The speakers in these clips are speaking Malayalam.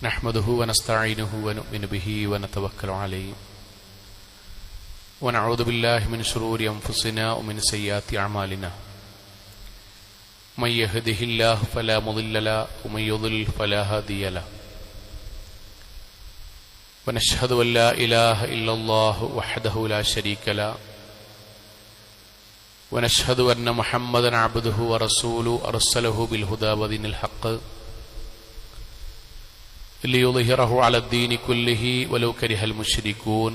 نحمده ونستعينه ونؤمن به ونتوكل عليه ونعوذ بالله من شرور أنفسنا ومن سيئات أعمالنا من يهده الله فلا مضل له ومن يضلل فلا هادي له ونشهد أن لا إله إلا الله وحده لا شريك له ونشهد أن محمدا عبده ورسوله أرسله بالهدى ودين الحق ليظهره على الدين كله ولو كره المشركون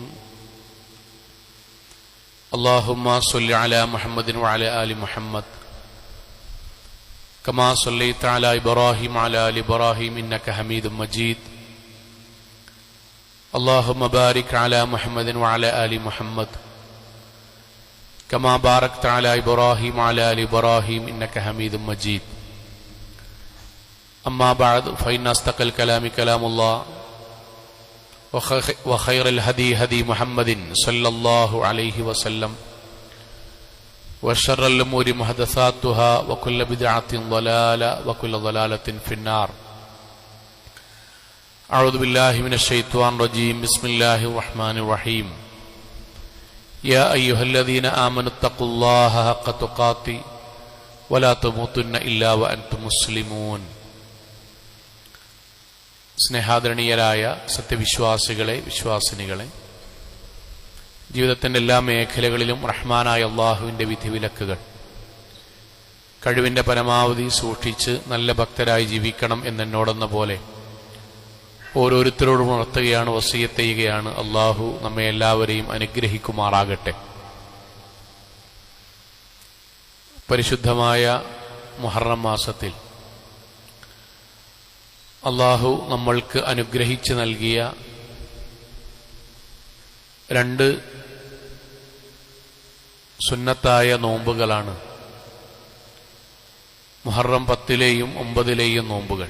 اللهم صل على محمد وعلى آل محمد كما صليت على إبراهيم وعلى آل إبراهيم إنك حميد مجيد اللهم بارك على محمد وعلى آل محمد كما باركت على إبراهيم وعلى آل إبراهيم إنك حميد مجيد أما بعد فإن أصدق الكلام كلام الله وخير الهدي هدي محمد صلى الله عليه وسلم وشر الأمور محدثاتها وكل بدعة ضلالة وكل ضلالة في النار أعوذ بالله من الشيطان الرجيم بسم الله الرحمن الرحيم يا أيها الذين آمنوا اتقوا الله حق تقاته ولا تموتن إلا وأنتم مسلمون സ്നേഹാദരണീയരായ സത്യവിശ്വാസികളെ, വിശ്വാസിനികളെ, ജീവിതത്തിൻ്റെ എല്ലാ മേഖലകളിലും റഹ്മാനായ അള്ളാഹുവിൻ്റെ വിധിവിലക്കുകൾ കഴിവിൻ്റെ പരമാവധി സൂക്ഷിച്ച് നല്ല ഭക്തരായി ജീവിക്കണം എന്നെന്നോടെന്ന പോലെ ഓരോരുത്തരോടും ഉണർത്തുകയാണ്, വസിയത്ത് ചെയ്യുകയാണ്. അള്ളാഹു നമ്മെ എല്ലാവരെയും അനുഗ്രഹിക്കുമാറാകട്ടെ. പരിശുദ്ധമായ മുഹറം മാസത്തിൽ അള്ളാഹു നമ്മൾക്ക് അനുഗ്രഹിച്ച് നൽകിയ രണ്ട് സുന്നത്തായ നോമ്പുകളാണ് മുഹറം 10-ലെയും 9-ലെയും നോമ്പുകൾ.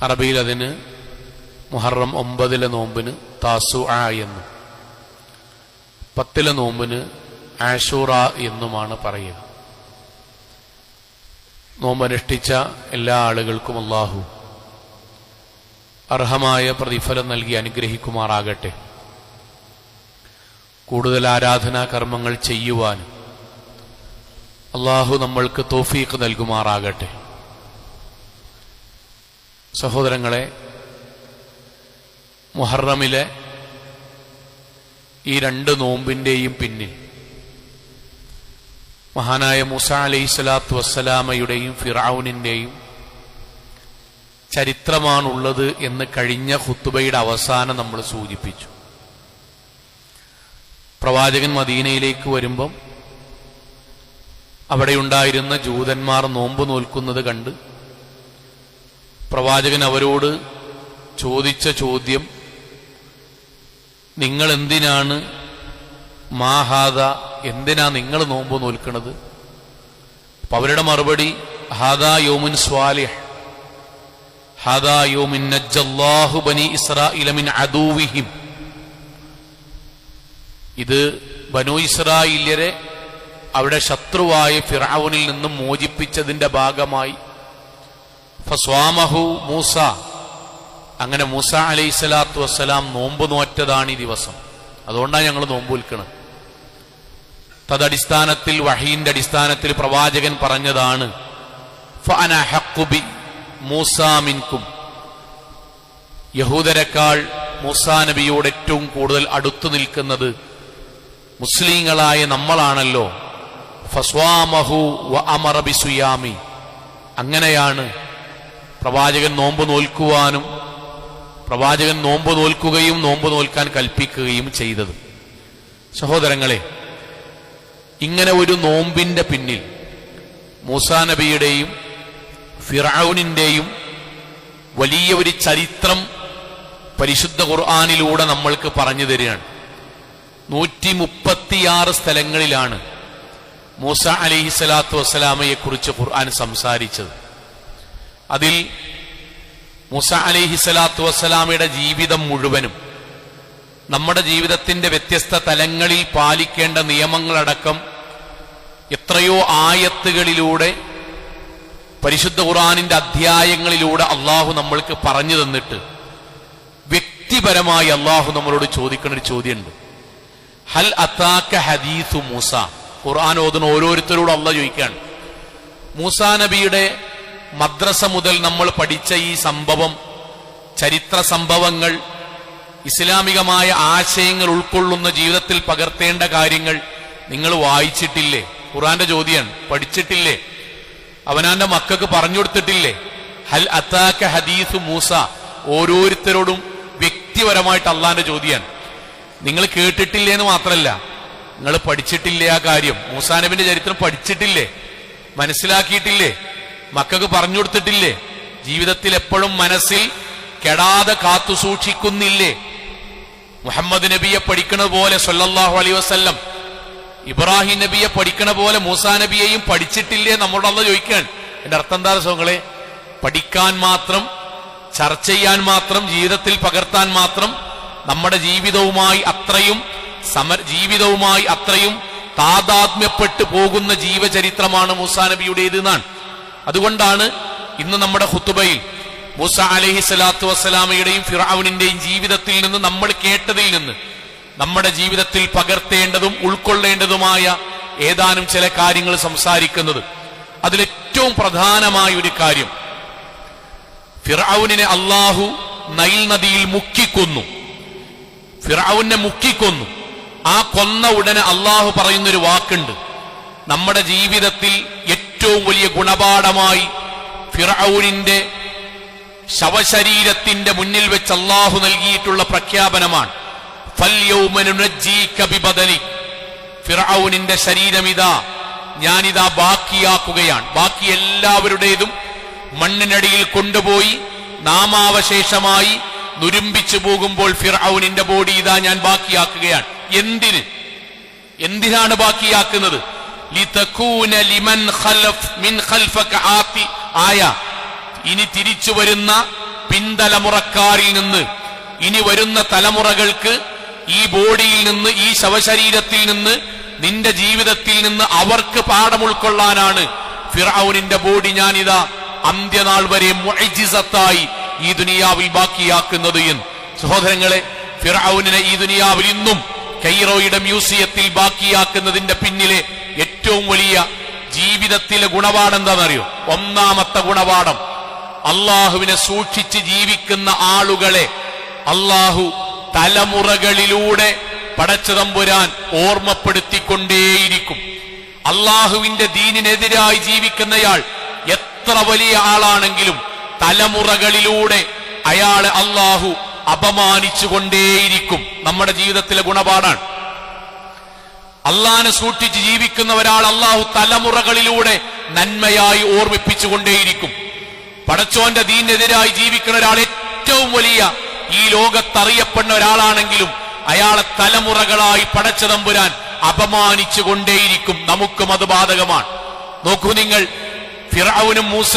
അറബിയിൽ അതിന് മുഹറം 9-ലെ നോമ്പിന് താസുആ എന്നും 10-ലെ നോമ്പിന് ആഷൂറ എന്നുമാണ് പറയുക. നോമ്പനുഷ്ഠിച്ച എല്ലാ ആളുകൾക്കും അല്ലാഹു അർഹമായ പ്രതിഫലം നൽകി അനുഗ്രഹിക്കുമാറാകട്ടെ. കൂടുതൽ ആരാധനാ കർമ്മങ്ങൾ ചെയ്യുവാൻ അല്ലാഹു നമ്മൾക്ക് തൗഫീഖ് നൽകുമാറാകട്ടെ. സഹോദരങ്ങളെ, മുഹറമിലെ ഈ രണ്ട് നോമ്പിന്റെയും പിന്നിൽ മഹാനായ മൂസാ അലൈഹിസ്സലാത്തു വസ്സലാമയുടെയും ഫിർഔനിന്റെയും ചരിത്രമാണുള്ളത് എന്ന് കഴിഞ്ഞ ഖുത്ബയുടെ അവസാനം നമ്മൾ സൂചിപ്പിച്ചു. പ്രവാചകൻ മദീനയിലേക്ക് വരുമ്പം അവിടെയുണ്ടായിരുന്ന ജൂതന്മാർ നോമ്പ് നോൽക്കുന്നത് കണ്ട് പ്രവാചകൻ അവരോട് ചോദിച്ച ചോദ്യം, നിങ്ങൾ എന്തിനാണ് മാഹാദ, എന്തിനാ നിങ്ങൾ നോമ്പ് നോൽക്കുന്നത്? അപ്പൊ അവരുടെ മറുപടി, ഹാദാ യൗമുൻ സ്വാലിഹ്, ഹാദാ യൗമുൻ നജ്ജല്ലാഹു ബനി ഇസ്രാഈല മിൻ അദുവിഹിം. ഇത് ബനൂ ഇസ്രായേല്യരെ അവിടെ ശത്രുവായ ഫിർഔനിൽ നിന്നും മോചിപ്പിച്ചതിന്റെ ഭാഗമായി ഫസ്വാമഹു മൂസ, അങ്ങനെ മൂസ അലൈഹിസ്സലാത്തു വസ്സലാം നോമ്പ് നോറ്റതാണ് ഈ ദിവസം. അതുകൊണ്ടാണ് ഞങ്ങൾ നോമ്പ് വിൽക്കുന്നത്. തദടിസ്ഥാനത്തിൽ വഹീന്റെ അടിസ്ഥാനത്തിൽ പ്രവാചകൻ പറഞ്ഞതാണ്, ഫഅന ഹഖ്ഖു ബി മൂസാ മിൻകും, യഹൂദരെക്കാൾ മൂസാ നബിയോട് ഏറ്റവും കൂടുതൽ അടുത്തു നിൽക്കുന്നത് മുസ്ലിങ്ങളായ നമ്മളാണല്ലോ. ഫസ്വാമഹു വ അമറ ബിസുയാമി, അങ്ങനെയാണ് പ്രവാചകൻ നോമ്പ് നോൽക്കുവാനും പ്രവാചകൻ നോമ്പ് നോൽക്കുകയും നോമ്പ് നോൽക്കാൻ കൽപ്പിക്കുകയും ചെയ്തത്. സഹോദരങ്ങളെ, ഇങ്ങനെ ഒരു നോമ്പിന്റെ പിന്നിൽ മൂസാ നബിയുടെയും ഫിർഔനിന്റെയും വലിയ ഒരു ചരിത്രം പരിശുദ്ധ ഖുർആനിലൂടെ നമ്മൾക്ക് പറഞ്ഞു തരികയാണ്. 136 സ്ഥലങ്ങളിലാണ് മൂസ അലൈഹിസ്സലാത്തു വസ്സലാമയെ കുറിച്ച് ഖുർആൻ സംസാരിച്ചത്. അതിൽ മൂസ അലൈഹിസ്സലാത്തു വസ്സലാമയുടെ ജീവിതം മുഴുവനും നമ്മുടെ ജീവിതത്തിന്റെ വ്യത്യസ്ത തലങ്ങളിൽ പാലിക്കേണ്ട നിയമങ്ങളടക്കം എത്രയോ ആയത്തുകളിലൂടെ പരിശുദ്ധ ഖുർആനിന്റെ അധ്യായങ്ങളിലൂടെ അള്ളാഹു നമ്മൾക്ക് പറഞ്ഞു തന്നിട്ട് വ്യക്തിപരമായി അള്ളാഹു നമ്മളോട് ചോദിക്കുന്ന ഒരു ചോദ്യമുണ്ട്. ഹൽ അതാക ഹദീസു മൂസ. ഖുർആൻ ഓതുന്ന ഓരോരുത്തരോടും അള്ളാഹ് ചോദിക്കുകയാണ്. മൂസാ നബിയുടെ മദ്രസ മുതൽ നമ്മൾ പഠിച്ച ഈ സംഭവം, ചരിത്ര സംഭവങ്ങൾ, ഇസ്ലാമികമായ ആശയങ്ങൾ ഉൾക്കൊള്ളുന്ന ജീവിതത്തിൽ പകർത്തേണ്ട കാര്യങ്ങൾ നിങ്ങൾ വായിച്ചിട്ടില്ലേ? ഖുർആന്റെ ചോദ്യമാണ്. പഠിച്ചിട്ടില്ലേ? അവനാന്റെ മക്കൾക്ക് പറഞ്ഞു കൊടുത്തിട്ടില്ലേ? ഹൽ അതാക ഹദീസു മൂസ. ഓരോരുത്തരോടും വ്യക്തിപരമായിട്ട് അള്ളാന്റെ ചോദ്യമാണ്. നിങ്ങൾ കേട്ടിട്ടില്ലേ എന്ന് മാത്രമല്ല, നിങ്ങൾ പഠിച്ചിട്ടില്ലേ? ആ കാര്യം മൂസാ നബിന്റെ ചരിത്രം പഠിച്ചിട്ടില്ലേ? മനസ്സിലാക്കിയിട്ടില്ലേ? മക്കൾക്ക് പറഞ്ഞു കൊടുത്തിട്ടില്ലേ? ജീവിതത്തിൽ എപ്പോഴും മനസ്സിൽ കെടാതെ കാത്തു സൂക്ഷിക്കുന്നില്ലേ? മുഹമ്മദ് നബിയെ പഠിക്കണ പോലെ സല്ലല്ലാഹു അലൈഹി വസല്ലം, ഇബ്രാഹിം നബിയെ പഠിക്കണ പോലെ മൂസാ നബിയെയും പഠിച്ചിട്ടില്ലേ? നമ്മളോട് അള്ളാഹ് ചോദിക്കാൻ. എന്റെ അർത്ഥം എന്താ സുഹൃത്തുക്കളെ? പഠിക്കാൻ മാത്രം, ചർച്ച ചെയ്യാൻ മാത്രം, ജീവിതത്തിൽ പകർത്താൻ മാത്രം, നമ്മുടെ ജീവിതവുമായി അത്രയും താദാത്മ്യപ്പെട്ടു പോകുന്ന ജീവചരിത്രമാണ് മൂസാ നബിയുടേത് എന്നാണ്. അതുകൊണ്ടാണ് ഇന്ന് നമ്മുടെ ഖുതുബയിൽ മൂസ അലൈഹി സ്വലാത്തു വസ്സലാമയുടെയും ഫിർഔനിന്റെയും ജീവിതത്തിൽ നിന്ന്, നമ്മൾ കേട്ടതിൽ നിന്ന് നമ്മുടെ ജീവിതത്തിൽ പകർത്തേണ്ടതും ഉൾക്കൊള്ളേണ്ടതുമായ ഏതാനും ചില കാര്യങ്ങൾ സംസാരിക്കുന്നത്. അതിലേറ്റവും പ്രധാനമായ ഒരു കാര്യം, ഫിർഔനിനെ അള്ളാഹു നൈൽ നദിയിൽ മുക്കിക്കൊന്നു. ഫിർഔനെ മുക്കിക്കൊന്നു. ആ കൊന്ന ഉടനെ അള്ളാഹു പറയുന്നൊരു വാക്കുണ്ട്. നമ്മുടെ ജീവിതത്തിൽ ഏറ്റവും വലിയ ഗുണപാഠമായി ഫിർഔനിന്റെ ശവശരീരത്തിന്റെ മുന്നിൽ വെച്ച് അള്ളാഹു നൽകിയിട്ടുള്ള പ്രഖ്യാപനമാണ്. ഫൽയൗമ നുനജ്ജീക ബിബദനിക്. ഫിർഔനിന്റെ ശരീരമിതാ ഞാനിതാ ബാക്കിയാക്കുകയാണ്. ബാക്കി എല്ലാവരുടേതും മണ്ണിനടിയിൽ കൊണ്ടുപോയി നാമാവശേഷമായി നുരുമ്പിച്ചു പോകുമ്പോൾ ഫിർഔനിന്റെ ബോഡി ഇതാ ഞാൻ ബാക്കിയാക്കുകയാണ്. എന്തിനാണ് ബാക്കിയാക്കുന്നത്? ലിതകൂന ലിമൻ ഖലഫ് മിൻ ഖൽഫക ആതി ആയ. ഇനി തിരിച്ചു വരുന്ന പിൻതലമുറക്കാരിൽ നിന്ന്, ഇനി വരുന്ന തലമുറകൾക്ക് ഈ ബോഡിയിൽ നിന്ന്, ഈ ശവശരീരത്തിൽ നിന്ന്, നിന്റെ ജീവിതത്തിൽ നിന്ന് അവർക്ക് പാഠം ഉൾക്കൊള്ളാനാണ് ഫിർഔനിന്റെ ബോഡി ഞാനിതാ അന്ത്യനാൾ വരെ മുഅ്ജിസത്തായി ഈ ദുനിയാവിൽ ബാക്കിയാക്കുന്നത് എന്ന്. സഹോദരങ്ങളെ, ഫിർഔനിനെ ഈ ദുനിയാവിൽ ഇന്നും കൈറോയുടെ മ്യൂസിയത്തിൽ ബാക്കിയാക്കുന്നതിന്റെ പിന്നിലെ ഏറ്റവും വലിയ ജീവിതത്തിലെ ഗുണപാഠം എന്താണെന്നറിയോ? ഒന്നാമത്തെ ഗുണപാഠം, അള്ളാഹുവിനെ സൂക്ഷിച്ച് ജീവിക്കുന്ന ആളുകളെ അള്ളാഹു തലമുറകളിലൂടെ പടച്ചതമ്പുരാൻ ഓർമ്മപ്പെടുത്തിക്കൊണ്ടേയിരിക്കും. അള്ളാഹുവിന്റെ ദീനിനെതിരായി ജീവിക്കുന്നയാൾ എത്ര വലിയ ആളാണെങ്കിലും തലമുറകളിലൂടെ അയാളെ അള്ളാഹു അപമാനിച്ചുകൊണ്ടേയിരിക്കും. നമ്മുടെ ജീവിതത്തിലെ ഗുണപാഠാണ്. അള്ളാഹിനെ സൂക്ഷിച്ച് ജീവിക്കുന്ന ഒരാൾ അള്ളാഹു തലമുറകളിലൂടെ നന്മയായി ഓർമ്മിപ്പിച്ചുകൊണ്ടേയിരിക്കും. പടച്ചോന്റെ ദീനിനെതിരായി ജീവിക്കുന്ന ഒരാൾ ഏറ്റവും വലിയ ഈ ലോകത്തറിയപ്പെടുന്ന ഒരാളാണെങ്കിലും അയാളെ തലമുറകളായി പടച്ചതമ്പുരാൻ അപമാനിച്ചുകൊണ്ടേയിരിക്കും. നമുക്കും അത് ബാധകമാണ്. നോക്കൂ നിങ്ങൾ, ഫിർഔനും മൂസ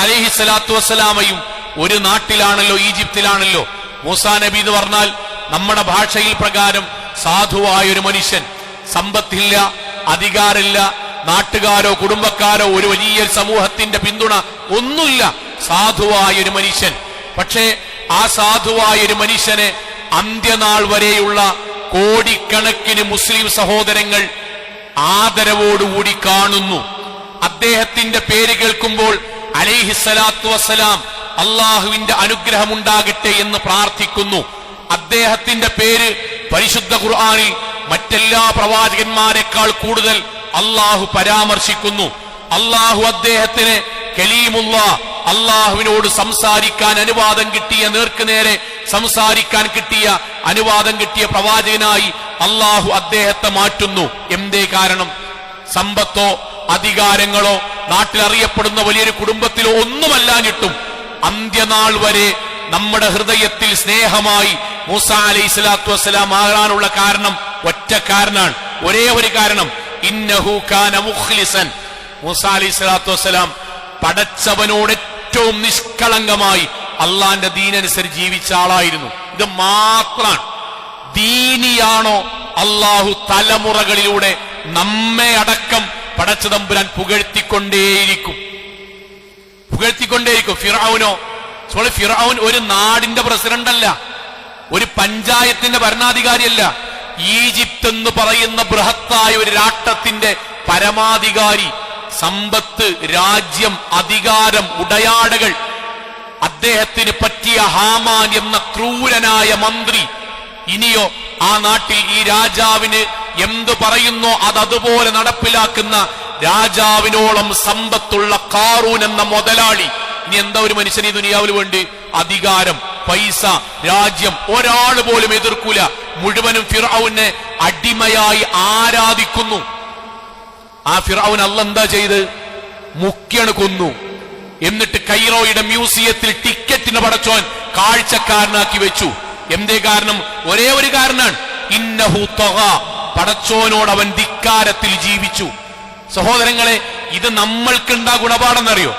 അലൈഹി സ്വലാത്തു വസ്സലാമയും ഒരു നാട്ടിലാണല്ലോ, ഈജിപ്തിലാണല്ലോ. മൂസാ നബി എന്ന് പറഞ്ഞാൽ നമ്മുടെ ഭാഷയിൽ പ്രകാരം സാധുവായൊരു മനുഷ്യൻ. സമ്പത്തില്ല, അധികാരമില്ല, നാട്ടുകാരോ കുടുംബക്കാരോ ഒരു വലിയ സമൂഹത്തിന്റെ പിന്തുണ ഒന്നുമില്ല. സാധുവായൊരു മനുഷ്യൻ. പക്ഷേ ആ സാധുവായൊരു മനുഷ്യനെ അന്ത്യനാൾ വരെയുള്ള കോടിക്കണക്കിന് മുസ്ലിം സഹോദരങ്ങൾ ആദരവോടുകൂടി കാണുന്നു. അദ്ദേഹത്തിന്റെ പേര് കേൾക്കുമ്പോൾ അലൈഹിസ്സലാത്തു വസ്സലാം അള്ളാഹുവിന്റെ അനുഗ്രഹം ഉണ്ടാകട്ടെ എന്ന് പ്രാർത്ഥിക്കുന്നു. അദ്ദേഹത്തിന്റെ പേര് പരിശുദ്ധ ഖുർആനിൽ മറ്റെല്ലാ പ്രവാചകന്മാരെക്കാൾ കൂടുതൽ അള്ളാഹു പരാമർശിക്കുന്നു. അള്ളാഹു അദ്ദേഹത്തിന് കലീമുള്ള, അള്ളാഹുവിനോട് സംസാരിക്കാൻ അനുവാദം കിട്ടിയ, നേർക്കുനേരെ സംസാരിക്കാൻ കിട്ടിയ, അനുവാദം കിട്ടിയ പ്രവാചകനായി അള്ളാഹു അദ്ദേഹത്തെ മാറ്റുന്നു. എന്തേ കാരണം? സമ്പത്തോ അധികാരങ്ങളോ നാട്ടിലറിയപ്പെടുന്ന വലിയൊരു കുടുംബത്തിലോ ഒന്നുമല്ലാഞ്ഞിട്ടും അന്ത്യനാൾ വരെ നമ്മുടെ ഹൃദയത്തിൽ സ്നേഹമായി മൂസാ അലൈഹി സ്വലാത്തു വസ്സലാം ആകാനുള്ള കാരണം ഒറ്റ കാരണമാണ്, ഒരേ ഒരു കാരണം. ഇന്നഹു കാന മുഖ്ലിസൻ. മൂസാ അലൈഹി സ്വലാത്തു വസ്സലാം പടച്ചവനോട് ഏറ്റവും നിഷ്കളങ്കമായി അള്ളാന്റെ ദീനനുസരിച്ച് ജീവിച്ച ആളായിരുന്നു. ഇത് മാത്രമാണ്. ദീനിയാണോ അള്ളാഹു തലമുറകളിലൂടെ നമ്മെ അടക്കം പടച്ചതമ്പുരാൻ പുകഴ്ത്തിക്കൊണ്ടേയിരിക്കും. പുകഴ്ത്തിക്കൊണ്ടേയിരിക്കും. ഫിർഔനോ, ഫിർഔൻ ഒരു നാടിന്റെ പ്രസിഡന്റ് അല്ല, ഒരു പഞ്ചായത്തിന്റെ ഭരണാധികാരിയല്ല, ഈജിപ്ത് എന്ന് പറയുന്ന ബൃഹത്തായ ഒരു രാഷ്ട്രത്തിന്റെ പരമാധികാരി. സമ്പത്ത്, രാജ്യം, അധികാരം, ഉടയാടകൾ, അദ്ദേഹത്തിന് പറ്റിയ ഹാമാൻ എന്ന ക്രൂരനായ മന്ത്രി. ഇനിയോ ആ നാട്ടിൽ ഈ രാജാവിന് എന്തു പറയുന്നോ അതുപോലെ നടപ്പിലാക്കുന്ന രാജാവിനോളം സമ്പത്തുള്ള ഖാറൂൻ എന്ന മുതലാളി. ഇനി എന്താ ഒരു മനുഷ്യന് ഈ ദുനിയാവിൽ വേണ്ടി? അധികാരം, പൈസ, രാജ്യം. ഒരാൾ പോലും എതിർക്കൂല. മുഴുവനും ഫിർഔനെ അടിമയായി ആരാധിക്കുന്നു. ആ ഫിർഔൻ അല്ലാഹ് എന്താ ചെയ്ത്? മുക്കിയാണ് കൊന്നു. എന്നിട്ട് കൈറോയുടെ മ്യൂസിയത്തിൽ ടിക്കറ്റിന് പടച്ചോൻ കാഴ്ചക്കാരനാക്കി വെച്ചു. എന്തേ കാരണം? ഒരേ ഒരു കാരണമാണ്, ഇന്നഹു തഗ, പടച്ചോനോട് അവൻ ധിക്കാരത്തിൽ ജീവിച്ചു. സഹോദരങ്ങളെ, ഇത് നമ്മൾക്കുണ്ടാ ഗുണപാഠമെന്നറിയോ?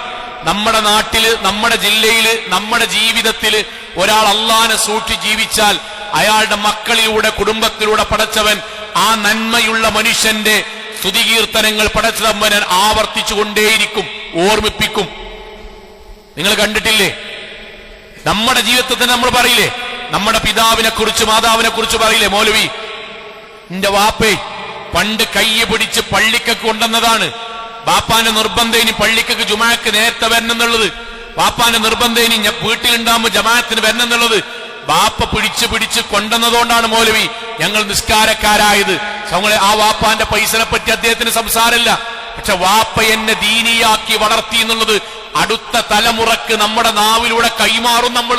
നമ്മുടെ നാട്ടില്, നമ്മുടെ ജില്ലയില്, നമ്മുടെ ജീവിതത്തില് ഒരാൾ അള്ളാനെ സൂക്ഷിച്ച് ജീവിച്ചാൽ അയാളുടെ മക്കളിലൂടെ, കുടുംബത്തിലൂടെ പടച്ചവൻ ആ നന്മയുള്ള മനുഷ്യന്റെ സ്തുതികീർത്തനങ്ങൾ പടച്ചവൻ ആവർത്തിച്ചുകൊണ്ടേയിരിക്കും, ഓർമ്മിപ്പിക്കും. നിങ്ങൾ കണ്ടിട്ടില്ലേ? നമ്മുടെ ജീവിതത്തിൽ നമ്മൾ പറയില്ലേ, നമ്മുടെ പിതാവിനെ കുറിച്ച്, മാതാവിനെ കുറിച്ച് പറയില്ലേ, മൗലവി എന്റെ വാപ്പേ പണ്ട് കയ്യെ പിടിച്ച് പള്ളിക്കൊക്കെ കൊണ്ടുവന്നതാണ്. വാപ്പാന്റെ നിർബന്ധേനി പള്ളിക്കൊക്കെ ജുമാക്ക് നേരത്തെ വരണമെന്നുള്ളത്, വാപ്പാന്റെ നിർബന്ധേനി വീട്ടിലുണ്ടാകുമ്പോ ജമാഅത്തിന് വരണമെന്നുള്ളത് വാപ്പ പിടിച്ച് പിടിച്ച് കൊണ്ടുവന്നതുകൊണ്ടാണ് മൗലവി ഞങ്ങൾ നിസ്കാരക്കാരായത്. ഞങ്ങളെ ആ വാപ്പാന്റെ പൈസനെ പറ്റി അദ്ദേഹത്തിന് സംസാരമില്ല. പക്ഷെ വാപ്പ എന്നെ ദീനിയാക്കി വളർത്തി എന്നുള്ളത് അടുത്ത തലമുറക്ക് നമ്മുടെ നാവിലൂടെ കൈമാറും നമ്മൾ.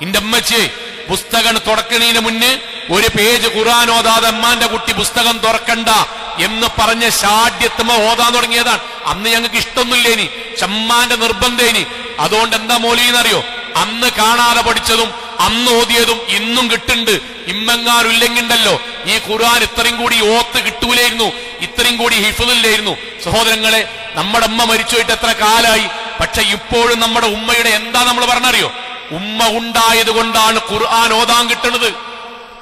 എന്റെ അമ്മച്ചേ, പുസ്തകം തുറക്കണീന് മുന്നേ ഒരു പേജ് ഖുർആൻ ഓതാതെ അമ്മാന്റെ കുട്ടി പുസ്തകം തുറക്കണ്ട എന്ന് പറഞ്ഞ ഷാഢ്യത്തുമ്മ ഓതാൻ തുടങ്ങിയതാണ്. അന്ന് ഞങ്ങൾക്ക് ഇഷ്ടമൊന്നുമില്ലേനി, ചമ്മാന്റെ നിർബന്ധേനി. അതുകൊണ്ട് എന്താ മൗലവിന്നറിയോ? അന്ന് കാണാതെ പഠിച്ചതും അന്ന് ഓതിയതും ഇന്നും കിട്ടുന്നുണ്ട്. ഇമ്മങ്ങാറില്ലെങ്കിണ്ടല്ലോ ഈ ഖുർആൻ ഇത്രയും കൂടി ഓത്ത് കിട്ടൂലായിരുന്നു, ഇത്രയും കൂടി ഹിഫ്ളില്ലായിരുന്നു. സഹോദരങ്ങളെ, നമ്മുടെ ഉമ്മ മരിച്ചുപോയിട്ട് എത്ര കാലായി, പക്ഷെ ഇപ്പോഴും നമ്മുടെ ഉമ്മയുടെ എന്താ നമ്മൾ പറഞ്ഞറിയോ? ഉമ്മ ഉണ്ടായത് കൊണ്ടാണ് ഖുർആൻ ഓതാൻ കിട്ടുന്നത്,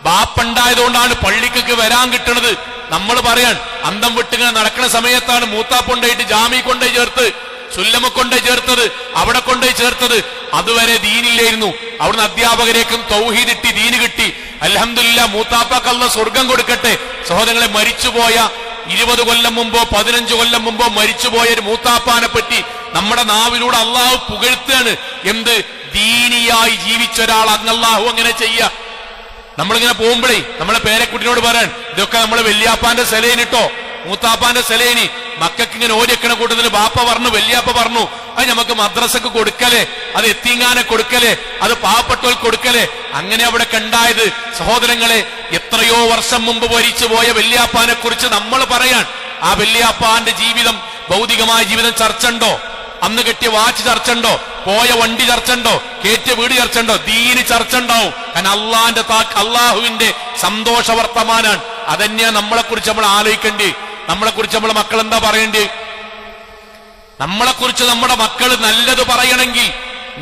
ബാപ്പുണ്ടായത് കൊണ്ടാണ് പള്ളിക്കൊക്കെ വരാൻ കിട്ടുന്നത്. നമ്മൾ പറയാൻ അന്തം വിട്ടിങ്ങനെ നടക്കുന്ന സമയത്താണ് മൂത്താപ്പുണ്ടായിട്ട് ജാമി കൊണ്ടുപോയി ചേർത്ത്, സുല്ലമ കൊണ്ടുപോയി ചേർത്തത്, അവിടെ കൊണ്ടുപോയി ചേർത്തത്. അതുവരെ ദീനില്ലായിരുന്നു. അവിടുന്ന് അധ്യാപകരേക്കും തൗഹീദ് കിട്ടി, ദീന് കിട്ടി. അൽഹംദുലില്ലാഹ്, മൂത്താപ്പാക്കല്ല സ്വർഗം കൊടുക്കട്ടെ. സഹോദരങ്ങളെ, മരിച്ചുപോയ 20 കൊല്ലം മുമ്പോ 15 കൊല്ലം മുമ്പോ മരിച്ചുപോയ ഒരു മൂത്താപ്പാനെ പറ്റി നമ്മുടെ നാവിലൂടെ അള്ളാഹു പുകഴ്ത്തുകയാണ്. എന്ത്? ദീനിയായി ജീവിച്ച ഒരാൾ അള്ളാഹു അങ്ങനെ ചെയ്യുക. നമ്മളിങ്ങനെ പോകുമ്പോഴേ നമ്മളെ പേരക്കുട്ടിനോട് പറയാൻ, ഇതൊക്കെ നമ്മളെ വല്യാപ്പാന്റെ സെലേനിട്ടോ, മൂത്താപ്പാന്റെ സെലേനി. മക്കൾക്ക് ഇങ്ങനെ ഓടിക്കണ കൂട്ടത്തിൽ ബാപ്പ പറഞ്ഞു, വല്യാപ്പ പറഞ്ഞു, അത് നമുക്ക് മദ്രസക്ക് കൊടുക്കലേ, അത് എത്തിങ്ങാനെ കൊടുക്കലേ, അത് പാവപ്പെട്ടവർക്ക് കൊടുക്കലേ. അങ്ങനെ അവിടെ കണ്ടായത്. സഹോദരങ്ങളെ, എത്രയോ വർഷം മുമ്പ് മരിച്ചു പോയ വല്യാപ്പാനെ കുറിച്ച് നമ്മൾ പറയാൻ, ആ വല്യാപ്പാന്റെ ജീവിതം, ഭൗതികമായ ജീവിതം ചർച്ച ഉണ്ടോ? അന്ന് കെട്ടിയ വാച്ച് ചർച്ച ഉണ്ടോ? പോയ വണ്ടി ചർച്ച ഉണ്ടോ? കേറ്റിയ വീട് ചർച്ച ഉണ്ടോ? ദീന് ചർച്ച ഉണ്ടാവും. കാരണം അള്ളാഹുവിന്റെ സന്തോഷ വർത്തമാനാണ്. അതന്നെയാ നമ്മളെ കുറിച്ച് നമ്മൾ ആലോചിക്കേണ്ടി. നമ്മളെ കുറിച്ച് നമ്മളെ മക്കൾ എന്താ പറയേണ്ടി? നമ്മളെ കുറിച്ച് നമ്മുടെ മക്കൾ നല്ലത് പറയണമെങ്കിൽ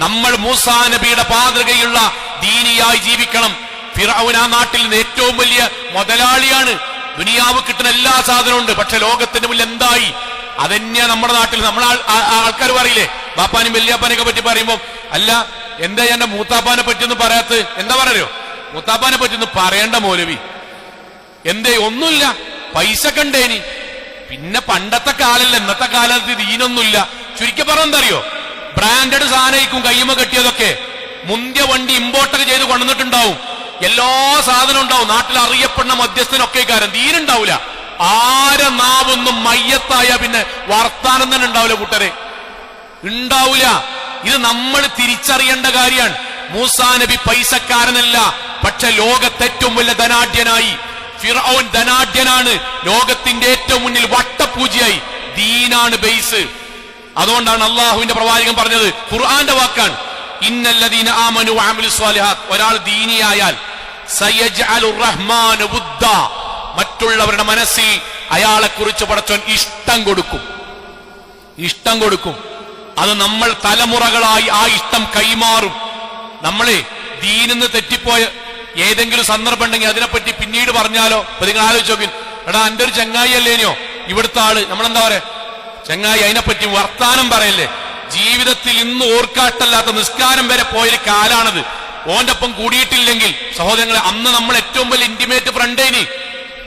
നമ്മൾ മൂസാ നബിയുടെ മാതൃകയുള്ള ദീനിയായി ജീവിക്കണം. ഫിർഔൻ ആ നാട്ടിൽ നിന്ന് ഏറ്റവും വലിയ മുതലാളിയാണ്. ദുനിയാവ് കിട്ടുന്ന എല്ലാ സാധനവും ഉണ്ട്. പക്ഷെ ലോകത്തിന്റെ മുന്നിൽ എന്തായി? അതന്നെയാ നമ്മുടെ നാട്ടിൽ നമ്മളെ ആൾക്കാർ പറയില്ലേ, ബാപ്പാനും വല്യാപ്പാനൊക്കെ പറ്റി പറയുമ്പോ, അല്ല എന്താ എന്റെ മൂത്താപ്പാനെ പറ്റിയൊന്നും പറയാത്ത? എന്താ പറയോ? മൂത്താപ്പാനെ പറ്റിയൊന്നും പറയേണ്ട മൗലവി. എന്തേ? ഒന്നുമില്ല, പൈസ കണ്ടേനി. പിന്നെ പണ്ടത്തെ കാലല്ല, ഇന്നത്തെ കാലത്ത് ദീനൊന്നുമില്ല. ചുരുക്കി പറഞ്ഞെന്തറിയോ? ബ്രാൻഡഡ് സാധനമായിരിക്കും കയ്യുമ കെട്ടിയതൊക്കെ. മുന്തിയ വണ്ടി ഇമ്പോർട്ടൊക്കെ ചെയ്ത് കൊണ്ടുവന്നിട്ടുണ്ടാവും. എല്ലാ സാധനവും ഉണ്ടാവും. നാട്ടിൽ അറിയപ്പെടുന്ന മധ്യസ്ഥനൊക്കെ കാരണം ദീനുണ്ടാവൂല. ആരെ നാവൊന്നും മയ്യത്തായ പിന്നെ വർത്താനം തന്നെ ഉണ്ടാവില്ല കൂട്ടരെ, ഉണ്ടാവൂല. ഇത് നമ്മൾ തിരിച്ചറിയേണ്ട കാര്യമാണ്. മൂസാ നബി പൈസക്കാരനല്ല, പക്ഷെ ലോകത്തെ ഏറ്റവും വലിയ ധനാഢ്യനായി. ഫിർഔൻ ധനാഢ്യനാണ്, ലോകത്തിന്റെ ഏറ്റവും മുന്നിൽ വട്ടപൂജയായി. ദീനാണ് ബേസ്. അതുകൊണ്ടാണ് അള്ളാഹുവിന്റെ പ്രവാചകൻ പറഞ്ഞത്, ഖുർആന്റെ വാക്കാണ്, ഇന്നല്ലദീന ആമനു വഅമിലുസ് സ്വാലിഹാത്ത്. ഒരാൾ ദീനിയായാൽ സയജ്അലുർ റഹ്മാനു വുദ്ദ, മറ്റുള്ളവരുടെ മനസ്സിൽ അയാളെ കുറിച്ച് പടച്ചോൻ ഇഷ്ടം കൊടുക്കും, ഇഷ്ടം കൊടുക്കും. അത് നമ്മൾ തലമുറകളായി ആ ഇഷ്ടം കൈമാറും. നമ്മളെ ദീനിന്ന് തെറ്റിപ്പോയ ഏതെങ്കിലും സന്ദർഭം ഉണ്ടെങ്കിൽ അതിനെപ്പറ്റി പിന്നീട് പറഞ്ഞാലോ? അപ്പൊ നിങ്ങൾ ആലോചിച്ച് നോക്കി, എടാ എന്റെ ഒരു ചങ്ങായി അല്ലേനോ ഇവിടുത്തെ ആള്, നമ്മളെന്താ പറയാ, ചങ്ങായി, അതിനെപ്പറ്റി വർത്താനം പറയല്ലേ. ജീവിതത്തിൽ ഇന്ന് ഓർക്കാട്ടല്ലാത്ത നിസ്കാരം വരെ പോയൊരു കാലാണത്. ഓന്റെ ഒപ്പം കൂടിയിട്ടില്ലെങ്കിൽ സഹോദരങ്ങളെ, അന്ന് നമ്മൾ ഏറ്റവും വലിയ ഇന്റിമേറ്റ് ഫ്രണ്ടേനി.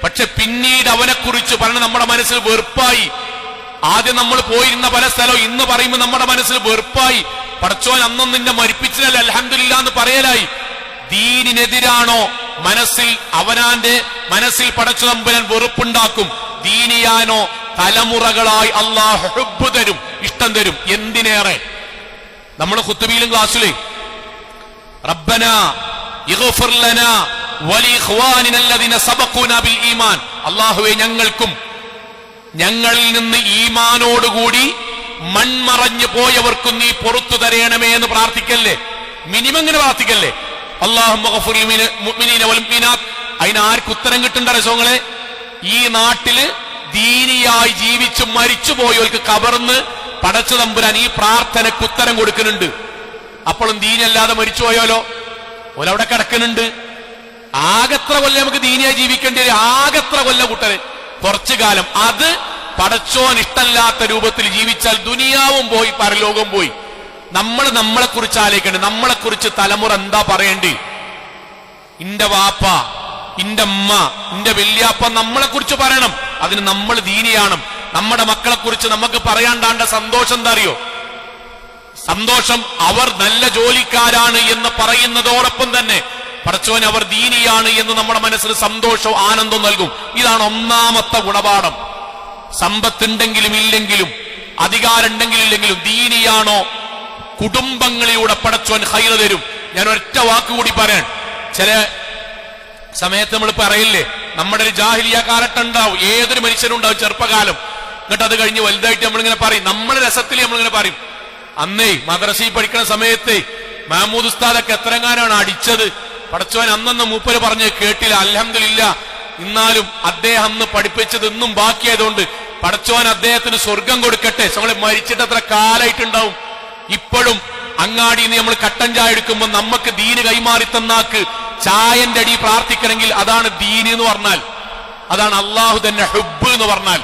പക്ഷെ പിന്നീട് അവനെ കുറിച്ച് പറഞ്ഞ് നമ്മുടെ മനസ്സിൽ വെറുപ്പായി. ആദ്യം നമ്മൾ പോയിരുന്ന പല സ്ഥലവും ഇന്ന് പറയുമ്പോൾ നമ്മുടെ മനസ്സിൽ വെറുപ്പായി. പടച്ചോൻ അന്നും നിന്നെ മരിപ്പിച്ചതല്ല അൽഹംദുലില്ലാ എന്ന് പറയലായി. ദീനിനെതിരാണോ മനസ്സിൽ അവനാന്റെ മനസ്സിൽ പടച്ചു തമ്പുരാൻ വെറുപ്പുണ്ടാക്കും. ദീനിയാനോ തലമുറകളായി അല്ലാഹു ഹുബ്ബ് തരും, ഇഷ്ടം തരും. എന്തിനേറെ നമ്മുടെ ഖുത്ബയിലും ക്ലാസ്സിലെ റബ്ബനാ ഇഗ്ഫിർ ലനാ വലിഇഖ്വാനിന അല്ലദീന സബഖൂനാ ബിൽ ഈമാൻ, അല്ലാഹുവേ ഞങ്ങൾക്കും ഞങ്ങളിൽ നിന്ന് ഈമാനോടുകൂടി മൺമറഞ്ഞു പോയവർക്കും നീ പുറത്തു തരയണമേ എന്ന് പ്രാർത്ഥിക്കല്ലേ. മിനിമം ഇങ്ങനെ പ്രാർത്ഥിക്കല്ലേ, അല്ലാഹുമ്മ ഗഫിർ ലിൽ മുഅ്മിനീന വൽ മുഅ്മിനാത്ത്. അതിന് ആർക്ക് ഉത്തരം കിട്ടണ്ട രസങ്ങളെ? ഈ നാട്ടില് ദീനിയായി ജീവിച്ചു മരിച്ചു പോയവർക്ക് കബർന്ന് പടച്ചു തമ്പുരാൻ ഈ പ്രാർത്ഥനയ്ക്ക് ഉത്തരം കൊടുക്കുന്നുണ്ട്. അപ്പോഴും ദീനല്ലാതെ മരിച്ചു പോയാലോ ഓലവിടെ കിടക്കുന്നുണ്ട്. ആകെത്ര കൊല്ലം നമുക്ക് ദീനിയായി ജീവിക്കേണ്ടി വരും, ആകെത്ര കൊല്ലം കൂട്ടര് കുറച്ചു കാലം. അത് പടച്ചോൻ ഇഷ്ടല്ലാത്ത രൂപത്തിൽ ജീവിച്ചാൽ ദുനിയാവും പോയി പരലോകവും പോയി. നമ്മൾ നമ്മളെ കുറിച്ച് ആലോചിക്കേണ്ടത്, നമ്മളെ കുറിച്ച് തലമുറ എന്താ പറയേണ്ടി? ഇന്റെ വാപ്പ, ഇന്റെ അമ്മ, ഇന്റെ വല്യാപ്പ നമ്മളെ കുറിച്ച് പറയണം. അതിന് നമ്മൾ ദീനിയാണ്. നമ്മുടെ മക്കളെ കുറിച്ച് നമുക്ക് പറയാണ്ടാണ്ട സന്തോഷം എന്താ അറിയോ? സന്തോഷം അവർ നല്ല ജോലിക്കാരാണ് എന്ന് പറയുന്നതോടൊപ്പം തന്നെ പടച്ചോൻ അവർ ദീനിയാണ് എന്ന് നമ്മുടെ മനസ്സിന് സന്തോഷവും ആനന്ദവും നൽകും. ഇതാണ് ഒന്നാമത്തെ ഗുണപാഠം. സമ്പത്തുണ്ടെങ്കിലും ഇല്ലെങ്കിലും, അധികാരമുണ്ടെങ്കിലും ഇല്ലെങ്കിലും, ദീനിയാണോ കുടുംബങ്ങളിലൂടെ പടച്ചോൻ ഖൈർ തരും. ഞാൻ ഒറ്റ വാക്കുകൂടി പറയാൻ, ചില സമയത്ത് നമ്മൾ പറയില്ലേ, നമ്മുടെ ഒരു ജാഹിലിയ കാലഘട്ടം ഉണ്ടാവും, ഏതൊരു മനുഷ്യനുണ്ടാവും ചെറുപ്പകാലം. എന്നിട്ട് അത് കഴിഞ്ഞ് വലുതായിട്ട് നമ്മളിങ്ങനെ പറയും, നമ്മുടെ രസത്തിൽ നമ്മളിങ്ങനെ പറയും, അന്നേ മദ്രസയിൽ പഠിക്കുന്ന സമയത്ത് മഹമൂദ് ഉസ്താദൊക്കെ എത്രങ്ങാനാണ് അടിച്ചത്, പടച്ചോൻ അന്നന്ന് മൂപ്പര് പറഞ്ഞ് കേട്ടില്ല, അൽഹംദുലില്ലാ. എന്നാലും അദ്ദേഹം അന്ന് പഠിപ്പിച്ചത് ഇന്നും ബാക്കിയായതുകൊണ്ട് പടച്ചോൻ അദ്ദേഹത്തിന് സ്വർഗം കൊടുക്കട്ടെ. നമ്മളെ മരിച്ചിട്ട് എത്ര കാലായിട്ടുണ്ടാവും. ഇപ്പോഴും അങ്ങാടിന്ന് നമ്മൾ കട്ടൻ ചായ എടുക്കുമ്പോൾ നമുക്ക് ദീന് കൈമാറി തന്നാക്ക് ചായന്റെ അടി പ്രാർത്ഥിക്കണമെങ്കിൽ അതാണ് ദീന് എന്ന് പറഞ്ഞാൽ, അതാണ് അള്ളാഹു തന്നെ ഹുബ്ബ് എന്ന് പറഞ്ഞാൽ.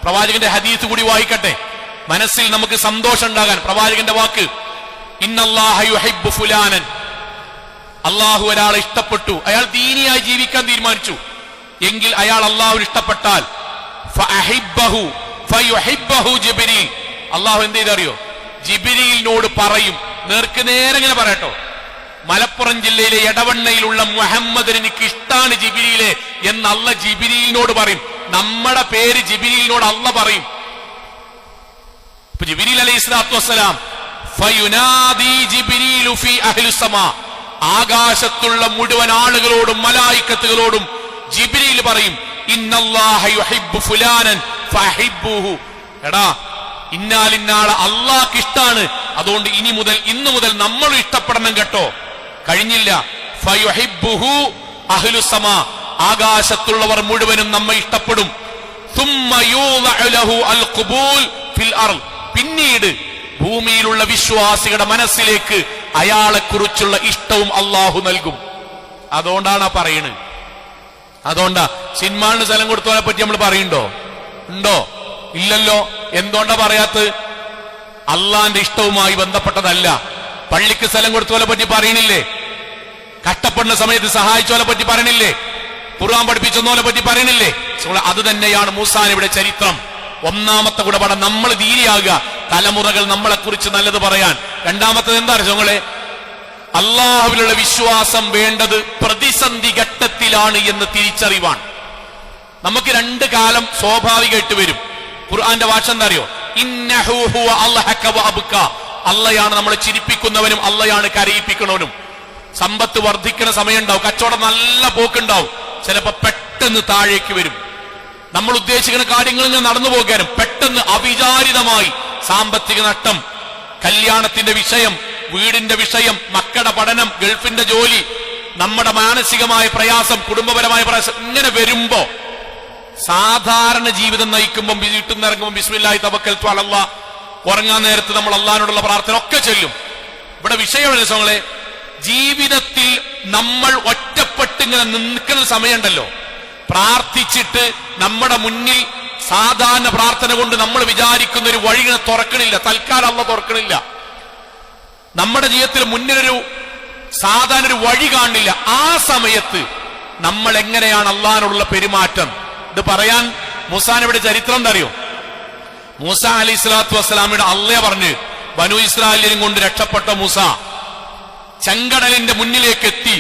പ്രവാചകന്റെ ഹദീസ് കൂടി വായിക്കട്ടെ, മനസ്സിൽ നമുക്ക് സന്തോഷം ഉണ്ടാകാൻ. പ്രവാചകന്റെ വാക്ക്, ഇന്നല്ലാഹ യുഹിബ്ബു ഫുലാനൻ, അള്ളാഹു ഒരാളെ ഇഷ്ടപ്പെട്ടു, അയാൾ ദീനിയായി ജീവിക്കാൻ തീരുമാനിച്ചു എങ്കിൽ അയാൾ അള്ളാഹുവിന് ഇഷ്ടപ്പെട്ടാൽ ഫഅഹിബ്ബഹു ഫയുഹിബ്ബഹു ജിബ്രീൽ, അള്ളാഹു എന്ത് ചെയ്തറിയോ? ജിബ്രീലിനോട് പറയും, നേർക്ക് നേരെ ഇങ്ങനെ പറയട്ടോ, മലപ്പുറം ജില്ലയിലെ എടവണ്ണയിലുള്ള മുഹമ്മദിന് എനിക്ക് ഇഷ്ടാണ് ജിബ്രീലെ എന്ന് അല്ല ജിബ്രീലിനോട് പറയും. നമ്മുടെ പേര് ജിബ്രീലിനോട് അല്ല പറയും. ജിബ്രീൽ അലൈഹിസ്സലാത്തു വസ്സലാം ഫയുനാദി ജിബ്രീലു ഫീ അഹ്ലിസ് സമാ, ആകാശത്തുള്ള മുഴുവൻ ആളുകളോടും മലായിക്കത്തുകളോടും ജിബ്രീൽ പറയും, ഇന്നല്ലാഹ യുഹിബ്ബു ഫുലാനൻ ഫഅഹിബ്ബുഹു, എടാ ഇന്നാലിന്നാളെ അള്ളാഹ്ക്ക് ഇഷ്ടാണ്, അതുകൊണ്ട് ഇന്നു മുതൽ നമ്മൾ ഇഷ്ടപ്പെടണം കേട്ടോ. കഴിഞ്ഞില്ല, ഫയുഹിബ്ബുഹു അഹ്ലുസ് സമാ, ആകാശത്തുള്ളവർ മുഴുവനും നമ്മെ ഇഷ്ടപ്പെടും. സുമ്മ യൂളഉ ലഹു അൽ ഖുബൂൽ ഫിൽ അർള്, പിന്നീട് ഭൂമിയിലുള്ള വിശ്വാസികളുടെ മനസ്സിലേക്ക് അയാളെ കുറിച്ചുള്ള ഇഷ്ടവും അള്ളാഹു നൽകും. അതുകൊണ്ടാണ് ആ പറയുന്നത്. അതുകൊണ്ടാ സിനിമാളിന് സ്ഥലം കൊടുത്തവനെ പറ്റി നമ്മൾ പറയുന്നുണ്ടോ? ഉണ്ടോ? ഇല്ലല്ലോ. എന്തുകൊണ്ടാ പറയാത്തത്? അള്ളാന്റെ ഇഷ്ടവുമായി ബന്ധപ്പെട്ടതല്ല. പള്ളിക്ക് സ്ഥലം കൊടുത്തവനെ പറ്റി പറയണില്ലേ? കഷ്ടപ്പെടുന്ന സമയത്ത് സഹായിച്ചവനെ പറ്റി പറയണില്ലേ? ഖുർആൻ പഠിപ്പിച്ചവനെ പറ്റി പറയണില്ലേ? അത് തന്നെയാണ് മൂസാ നബിയുടെ ചരിത്രം. ഒന്നാമത്തെ ഗുണപാഠം, നമ്മൾ ദീനിയാകുക, തലമുറകൾ നമ്മളെ കുറിച്ച് നല്ലത് പറയാൻ. രണ്ടാമത്തത് എന്താ ഞങ്ങളെ? അള്ളാഹുവിലുള്ള വിശ്വാസം വേണ്ടത് പ്രതിസന്ധി ഘട്ടത്തിലാണ് എന്ന് തിരിച്ചറിവാണ്. നമുക്ക് രണ്ട് കാലം സ്വാഭാവികമായിട്ട് വരും. ഖുർആന്റെ ഭാഷ എന്താ അറിയോ? ഇന്നഹു ഹുവ അൽഹക വഅബ്ക, അള്ളയാണ് നമ്മളെ ചിരിപ്പിക്കുന്നവനും അള്ളയാണ് കരയിപ്പിക്കുന്നവനും. സമ്പത്ത് വർദ്ധിക്കുന്ന സമയം ഉണ്ടാവും, കച്ചവടം നല്ല പോക്കുണ്ടാവും, ചിലപ്പോ പെട്ടെന്ന് താഴേക്ക് വരും. നമ്മൾ ഉദ്ദേശിക്കുന്ന കാര്യങ്ങൾ ഇങ്ങനെ നടന്നു പോകാനും പെട്ടെന്ന് അവിചാരിതമായി സാമ്പത്തിക നഷ്ടം, കല്യാണത്തിന്റെ വിഷയം, വീടിന്റെ വിഷയം, മക്കളുടെ പഠനം, ഗൾഫിന്റെ ജോലി, നമ്മുടെ മാനസികമായ പ്രയാസം, കുടുംബപരമായ പ്രയാസം, ഇങ്ങനെ വരുമ്പോ സാധാരണ ജീവിതം നയിക്കുമ്പോൾ വീട്ടിൽ നിന്ന് ഇറങ്ങുമ്പോൾ ബിസ്മില്ലാഹി തവക്കൽതു അലല്ലാഹ്, ഉറങ്ങാൻ നേരത്ത് നമ്മൾ അള്ളാഹിനോടുള്ള പ്രാർത്ഥന ഒക്കെ ചൊല്ലും. ഇവിടെ വിഷയമാണ് നമ്മളെ ജീവിതത്തിൽ നമ്മൾ ഒറ്റപ്പെട്ടിങ്ങനെ നിൽക്കുന്ന സമയമുണ്ടല്ലോ, പ്രാർത്ഥിച്ചിട്ട് നമ്മുടെ മുന്നിൽ സാധാരണ പ്രാർത്ഥന കൊണ്ട് നമ്മൾ വിചാരിക്കുന്ന ഒരു വഴിയെ തുറക്കണില്ല, തൽക്കാലം അള്ളാഹ് തുറക്കണില്ല. നമ്മുടെ ജീവിതത്തിൽ മുന്നിലൊരു സാധാരണ ഒരു വഴി കാണില്ല. ആ സമയത്ത് നമ്മൾ എങ്ങനെയാണ് അള്ളാഹിനോടുള്ള പെരുമാറ്റം? ഇത് പറയാൻ മൂസാ നബിയുടെ ചരിത്രം എന്താ അറിയോ? മൂസ അലൈഹി സ്വലാത്തു വസ്സലാമിയുടെ അള്ളയെ പറഞ്ഞ് ബനു ഇസ്രായേലിനെയും കൊണ്ട് രക്ഷപ്പെട്ട മൂസ ചെങ്കടലിന്റെ മുന്നിലേക്ക് എത്തി.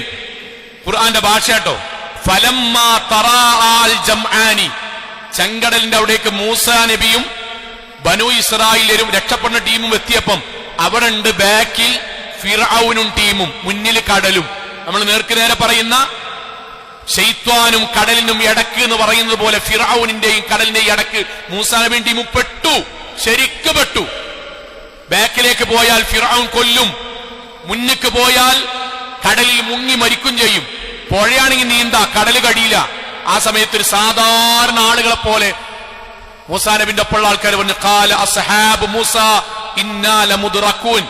ഖുർആന്റെ ഭാഷ കേട്ടോ. ഫലമ്മാ തറാഅൽ ജംആനി, ചെങ്കടലിന്റെ അവിടേക്ക് മൂസാ നബിയും ബനു ഇസ്രായേലും രക്ഷപ്പെടുന്ന ടീമും എത്തിയപ്പം അവിടെ ഉണ്ട് ബാക്കിൽ ഫിർഔനും ടീമും, മുന്നിൽ കടലും. നമ്മൾ നേർക്ക് നേരെ പറയുന്ന ശൈത്വാനും കടലിനും ഇടക്ക് എന്ന് പറയുന്നത് പോലെ ഫിർഔനിന്റെയും കടലിന്റെയും ഇടക്ക് മൂസാ നബിയും ടീമും പെട്ടു, ശരിക്ക് പെട്ടു. ബാക്കിലേക്ക് പോയാൽ ഫിർഔൻ കൊല്ലും, മുന്നിക്ക് പോയാൽ കടലിൽ മുങ്ങി മരിക്കും ചെയ്യും. പുഴയാണെങ്കിൽ നീന്താ, കടല് കഴിയില്ല. ആ സമയത്ത് ഒരു സാധാരണ ആളുകളെ പോലെ മൂസാ നബിന്റെ ഒപ്പമുള്ള ആൾക്കാർ പറഞ്ഞു, ഖാല അസ്ഹാബു മൂസ ഇന്നാ ലമുദ്റകൂൻ.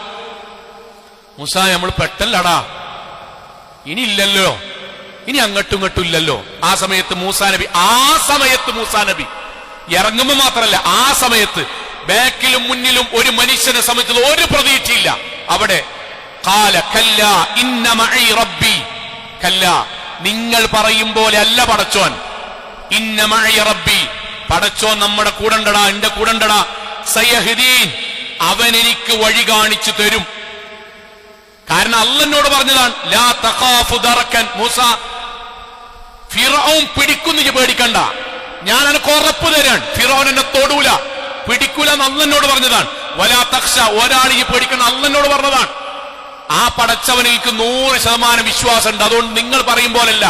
മൂസാ നമ്മൾ പെട്ടല്ലടാ, ഇനി ഇല്ലല്ലോ, ഇനി അങ്ങോട്ടും ഇങ്ങോട്ടും ഇല്ലല്ലോ. ആ സമയത്ത് മൂസാ നബി ഇറങ്ങുമ്പോ മാത്രല്ല, ആ സമയത്ത് ബാക്കിലും മുന്നിലും ഒരു മനുഷ്യനെ സംബന്ധിച്ചത് ഒരു പ്രതീക്ഷയില്ല. അവിടെ ഖാല കല്ലാ ഇന്ന മഈ റബ്ബി, കല്ലാ നിങ്ങൾ പറയും പോലെ അല്ല പടച്ചോൻ. ഇന്ന മഈ റബ്ബി, പടച്ചോൻ നമ്മുടെ കൂടണ്ടടാ, എന്റെ കൂടണ്ടടാ. സയഹ്ദീൻ, അവൻ എനിക്ക് വഴി കാണിച്ചു തരും. കാരണം അള്ളന്നോട് പറഞ്ഞതാണ് ലാ തഖാഫു ദറകൻ, മൂസ ഫിർഔൻ പിടിക്കുന്നു, പേടിക്കണ്ട, ഞാൻ എനിക്ക് ഉറപ്പ് തരാൻ, ഫിർഔൻ എന്നെ തൊടൂല, പിടിക്കൂല എന്ന് അള്ളന്നോട് പറഞ്ഞതാണ്. വലാ തഖ്ശ, ഒരാൾ ഈ പേടിക്കണം, അള്ളന്നോട് പറഞ്ഞതാണ്. ആ പടച്ചവനിക്ക് 100% വിശ്വാസം ഉണ്ട്. അതുകൊണ്ട് നിങ്ങൾ പറയും പോലല്ല.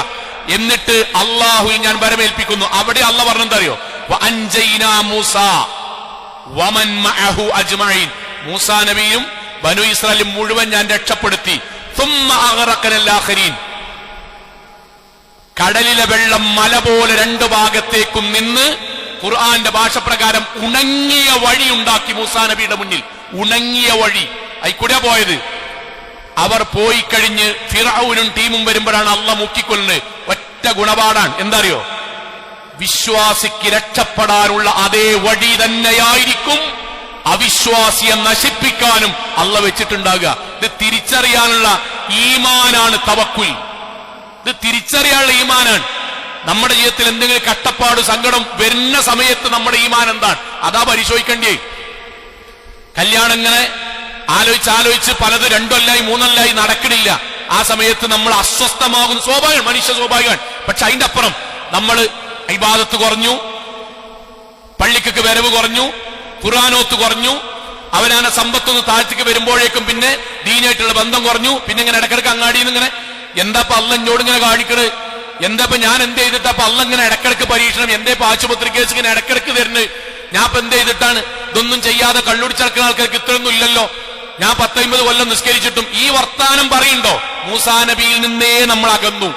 എന്നിട്ട് അള്ളാഹുവിൽ ഞാൻ വരമേൽപ്പിക്കുന്നു. അവിടെ അള്ളാഹ് പറഞ്ഞെന്തറിയോ? വഅൻജൈനാ മൂസ വമൻ മഅഹു അജ്മഈൻ, മൂസാ നബിയും ബനു ഇസ്രായേലും മുഴുവൻ ഞാൻ രക്ഷപ്പെടുത്തി. സുമ്മ അഗ്റഖനൽ ആഖിരീൻ, കടലിലെ വെള്ളം മല പോലെ രണ്ടു ഭാഗത്തേക്കും നിന്ന് ഖുർആന്റെ ഭാഷ പ്രകാരം ഉണങ്ങിയ വഴി ഉണ്ടാക്കി മൂസാ നബിയുടെ മുന്നിൽ. ഉണങ്ങിയ വഴി, അയിക്കൂടെ പോയത്. അവർ പോയി കഴിഞ്ഞ് ഫിർഔനും ടീമും വരുമ്പോഴാണ് അള്ളാഹ് മുക്കിക്കൊല്ലുന്നത്. ഒറ്റ ഗുണപാടാണ്, എന്താ അറിയോ? വിശ്വാസിക്ക് രക്ഷപ്പെടാനുള്ള അതേ വഴി തന്നെയായിരിക്കും അവിശ്വാസിയെ നശിപ്പിക്കാനും അള്ളാഹ് വെച്ചിട്ടുണ്ടാകുക. ഇത് തിരിച്ചറിയാനുള്ള ഈമാനാണ് തവക്കുൽ. ഇത് തിരിച്ചറിയാനുള്ള ഈമാനാണ്. നമ്മുടെ ജീവിതത്തിൽ എന്തെങ്കിലും കഷ്ടപ്പാട് സങ്കടം വരുന്ന സമയത്ത് നമ്മുടെ ഈമാൻ എന്താണ്, അതാ പരിശോധിക്കേണ്ടേ. കല്യാണം ഇങ്ങനെ ആലോചിച്ച് പലത് 2 കൊല്ലായി 3 കൊല്ലായി നടക്കണില്ല. ആ സമയത്ത് നമ്മൾ അസ്വസ്ഥമാകുന്ന സ്വാഭാവികം, മനുഷ്യ സ്വാഭാവികമാണ്. പക്ഷെ അതിന്റെ അപ്പുറം നമ്മൾ ഇബാദത്ത് കുറഞ്ഞു, പള്ളിക്ക് വരവ് കുറഞ്ഞു, ഖുർആനോത്ത് കുറഞ്ഞു, അവനാന സമ്പത്തൊന്ന് താഴ്ത്തിക്ക് വരുമ്പോഴേക്കും പിന്നെ ദീനായിട്ടുള്ള ബന്ധം കുറഞ്ഞു. പിന്നെ ഇങ്ങനെ ഇടക്കിടക്ക് അങ്ങാടിന്ന് ഇങ്ങനെ എന്താപ്പ അള്ളാഹ് എന്നോട് ഇങ്ങനെ കാണിക്കണ്, എന്താപ്പ ഞാൻ എന്ത് ചെയ്തിട്ടപ്പ അള്ളാഹ് ഇങ്ങനെ ഇടക്കിടക്ക് പരീക്ഷണം, എന്തേ ആശുപത്രി കേസ് ഇങ്ങനെ ഇടക്കിടക്ക് തരുന്നത്, ഞാൻ ഇപ്പൊ എന്ത് ചെയ്തിട്ടാണ്? ഇതൊന്നും ചെയ്യാതെ കള്ളുടിച്ചടക്കുന്ന ആൾക്കാർക്ക് ഇത്രയൊന്നും ഇല്ലല്ലോ, ഞാൻ 10-50 കൊല്ലം നിസ്കരിച്ചിട്ടും. ഈ വർത്താനം പറയുണ്ടോ? മൂസാ നബിയിൽ നിന്നേ നമ്മൾ അകന്നു.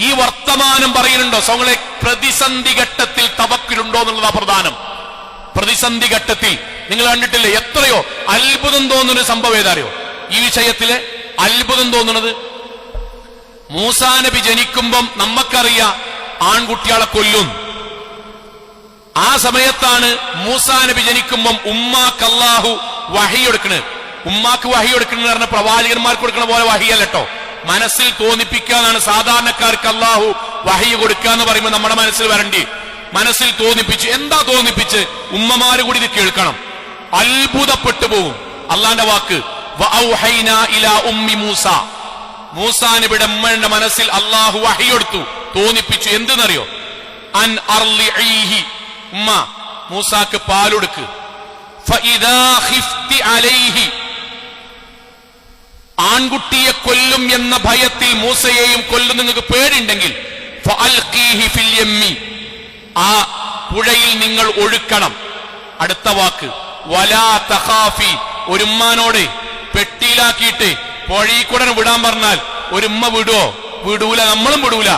ഈ വർത്തമാനം പറയുന്നുണ്ടോ? സോങ്ങളെ, പ്രതിസന്ധി ഘട്ടത്തിൽ തവക്കുലുണ്ടോ എന്നുള്ളതാ പ്രധാനം. പ്രതിസന്ധി ഘട്ടത്തിൽ നിങ്ങൾ കണ്ടിട്ടില്ലേ എത്രയോ അത്ഭുതം തോന്നുന്ന സംഭവം ഏതാറിയോ? ഈ വിഷയത്തില് അത്ഭുതം തോന്നുന്നത്, മൂസാ നബി ജനിക്കുമ്പം നമുക്കറിയാം ആൺകുട്ടികളെ കൊല്ലും. ആ സമയത്താണ് മൂസാ നബി ജനിക്കുമ്പം ഉമ്മാക്ക് അല്ലാഹു വഹി കൊടുക്കണത്. ഉമ്മാക്ക് വഹി കൊടുക്കണെന്ന് പറഞ്ഞ പ്രവാചകന്മാർക്ക് കൊടുക്കണ പോലെ വഹിയല്ല കേട്ടോ, മനസ്സിൽ തോന്നിപ്പിക്കാന്നാണ്. സാധാരണക്കാർക്ക് അല്ലാഹു വഹി കൊടുക്കുക എന്ന് പറയുമ്പോൾ നമ്മുടെ മനസ്സിൽ വരണ്ടി, മനസ്സിൽ തോന്നിപ്പിച്ചു. എന്താ തോന്നിപ്പിച്ച്? ഉമ്മമാര് കൂടി ഇത് കേൾക്കണം, അത്ഭുതപ്പെട്ടു പോകും. അള്ളാന്റെ വാക്ക് വഔഹൈനാ ഇലാ ഉമ്മി മൂസ, മൂസാ നബിയുടെ ഉമ്മയുടെ മനസ്സിൽ അള്ളാഹു വഹി കൊടുത്തു, തോന്നിപ്പിച്ചു. എന്തെന്നറിയോ? അൻ അർളിഈഹി, ഉമ്മ മൂസാക്ക് പാലൊടുക്ക്. ഫഇദാ ഖിഫ്തി അലൈഹി, ആൺകുട്ടിയെ കൊല്ലും എന്ന ഭയത്തിൽ മൂസയെയും കൊല്ലും നിങ്ങൾക്ക് പേടിയുണ്ടെങ്കിൽ ഫഅൽഖീഹി ഫിൽ യമ്മി, ആ പുഴയിൽ നിങ്ങൾ ഒഴുക്കണം. അടുത്ത വാക്ക് വലാ തഖാഫി, ഒരു ഉമ്മാനോട് പെട്ടിയിലാക്കിയിട്ട് പുഴയിൽ കൂടെ വിടാൻ പറഞ്ഞാൽ ഒരു ഉമ്മ വിടുവോ? വിടൂല, നമ്മളും വിടൂല.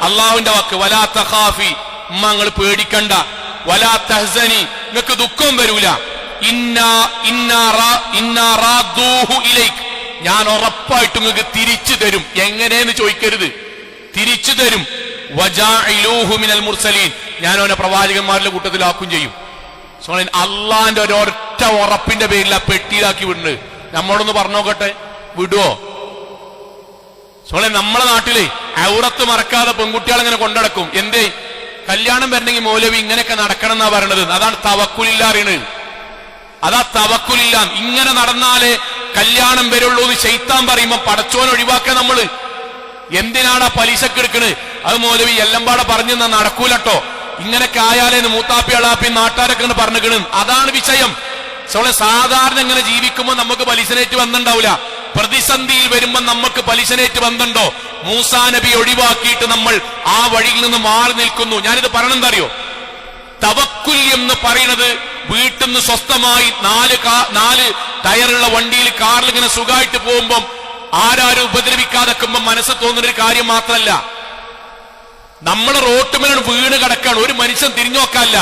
അള്ളാഹുവിന്റെ വാക്ക് വലാ തഖാഫി, ഉമ്മ നിങ്ങൾ പേടിക്കണ്ട. വലാ തഹ്സനി, നിങ്ങൾക്ക് ദുഃഖം വരൂല. ഇന്നാ റാദ്ദൂഹു ഇലൈക്, ഞാൻ ഉറപ്പായിട്ടും നിങ്ങൾക്ക് തിരിച്ചു തരും. എങ്ങനെയെന്ന് ചോദിക്കരുത്, തിരിച്ചു തരും. വജാഇലൂഹു മിനൽ മുർസലീൻ, ഞാൻ അവനെ പ്രവാചകന്മാരുടെ കൂട്ടത്തിലാക്കും ചെയ്യും. അള്ളാന്റെ ഒരൊറ്റ ഉറപ്പിന്റെ പേരിൽ ആ പെട്ടിയിലാക്കി വിടുന്നത്. നമ്മളൊന്ന് പറഞ്ഞോക്കട്ടെ, വിടുവോ? നമ്മളെ നാട്ടില് ഔറത്ത് മറക്കാതെ പെൺകുട്ടികൾ ഇങ്ങനെ കൊണ്ടടക്കും. എന്തേ? കല്യാണം വരണമെങ്കിൽ മൗലവി ഇങ്ങനെയൊക്കെ നടക്കണം എന്നാ പറയണത്. അതാണ് തവക്കുലില്ല അറിയണത്. അതാ തവക്കുലില്ല. ഇങ്ങനെ നടന്നാലേ കല്യാണം വരുള്ളൂ എന്ന് ശൈത്താൻ പറയുമ്പോ പടച്ചോൻ ഒഴിവാക്കാൻ നമ്മള് എന്തിനാണ് ആ പലിശക്ക് എടുക്കണ്? അത് മൗലവി എല്ലമ്പാടെ പറഞ്ഞു തന്നാ നടക്കൂലട്ടോ. ഇങ്ങനെയൊക്കെ ആയാലേന്ന് മൂത്താപ്പി അളാപ്പി നാട്ടാരൊക്കെ പറഞ്ഞിക്കണ്. അതാണ് വിഷയം. സാധാരണ ഇങ്ങനെ ജീവിക്കുമ്പോ നമുക്ക് പലിശനേറ്റ് ബന്ധമുണ്ടാവില്ല. പ്രതിസന്ധിയിൽ വരുമ്പോ നമുക്ക് പലിശനേറ്റ് ബന്ധമുണ്ടോ? മൂസാ നബി ഒഴിവാക്കിയിട്ട് നമ്മൾ ആ വഴിയിൽ നിന്ന് മാറി നിൽക്കുന്നു. ഞാനിത് പറയണെന്താ അറിയോ? തവക്കുൽ എന്ന് പറയുന്നത് വീട്ടിൽ നിന്ന് സ്വസ്ഥമായി നാല് ടയറുള്ള വണ്ടിയിൽ കാറിൽ ഇങ്ങനെ സുഖമായിട്ട് പോകുമ്പം ആരും ഉപദ്രവിക്കാതെക്കുമ്പോ മനസ്സ് തോന്നുന്നൊരു കാര്യം മാത്രമല്ല. നമ്മൾ റോട്ടുമേലാണ് വീണ് കിടക്കാണ്, ഒരു മനുഷ്യൻ തിരിഞ്ഞു നോക്കാല്ല.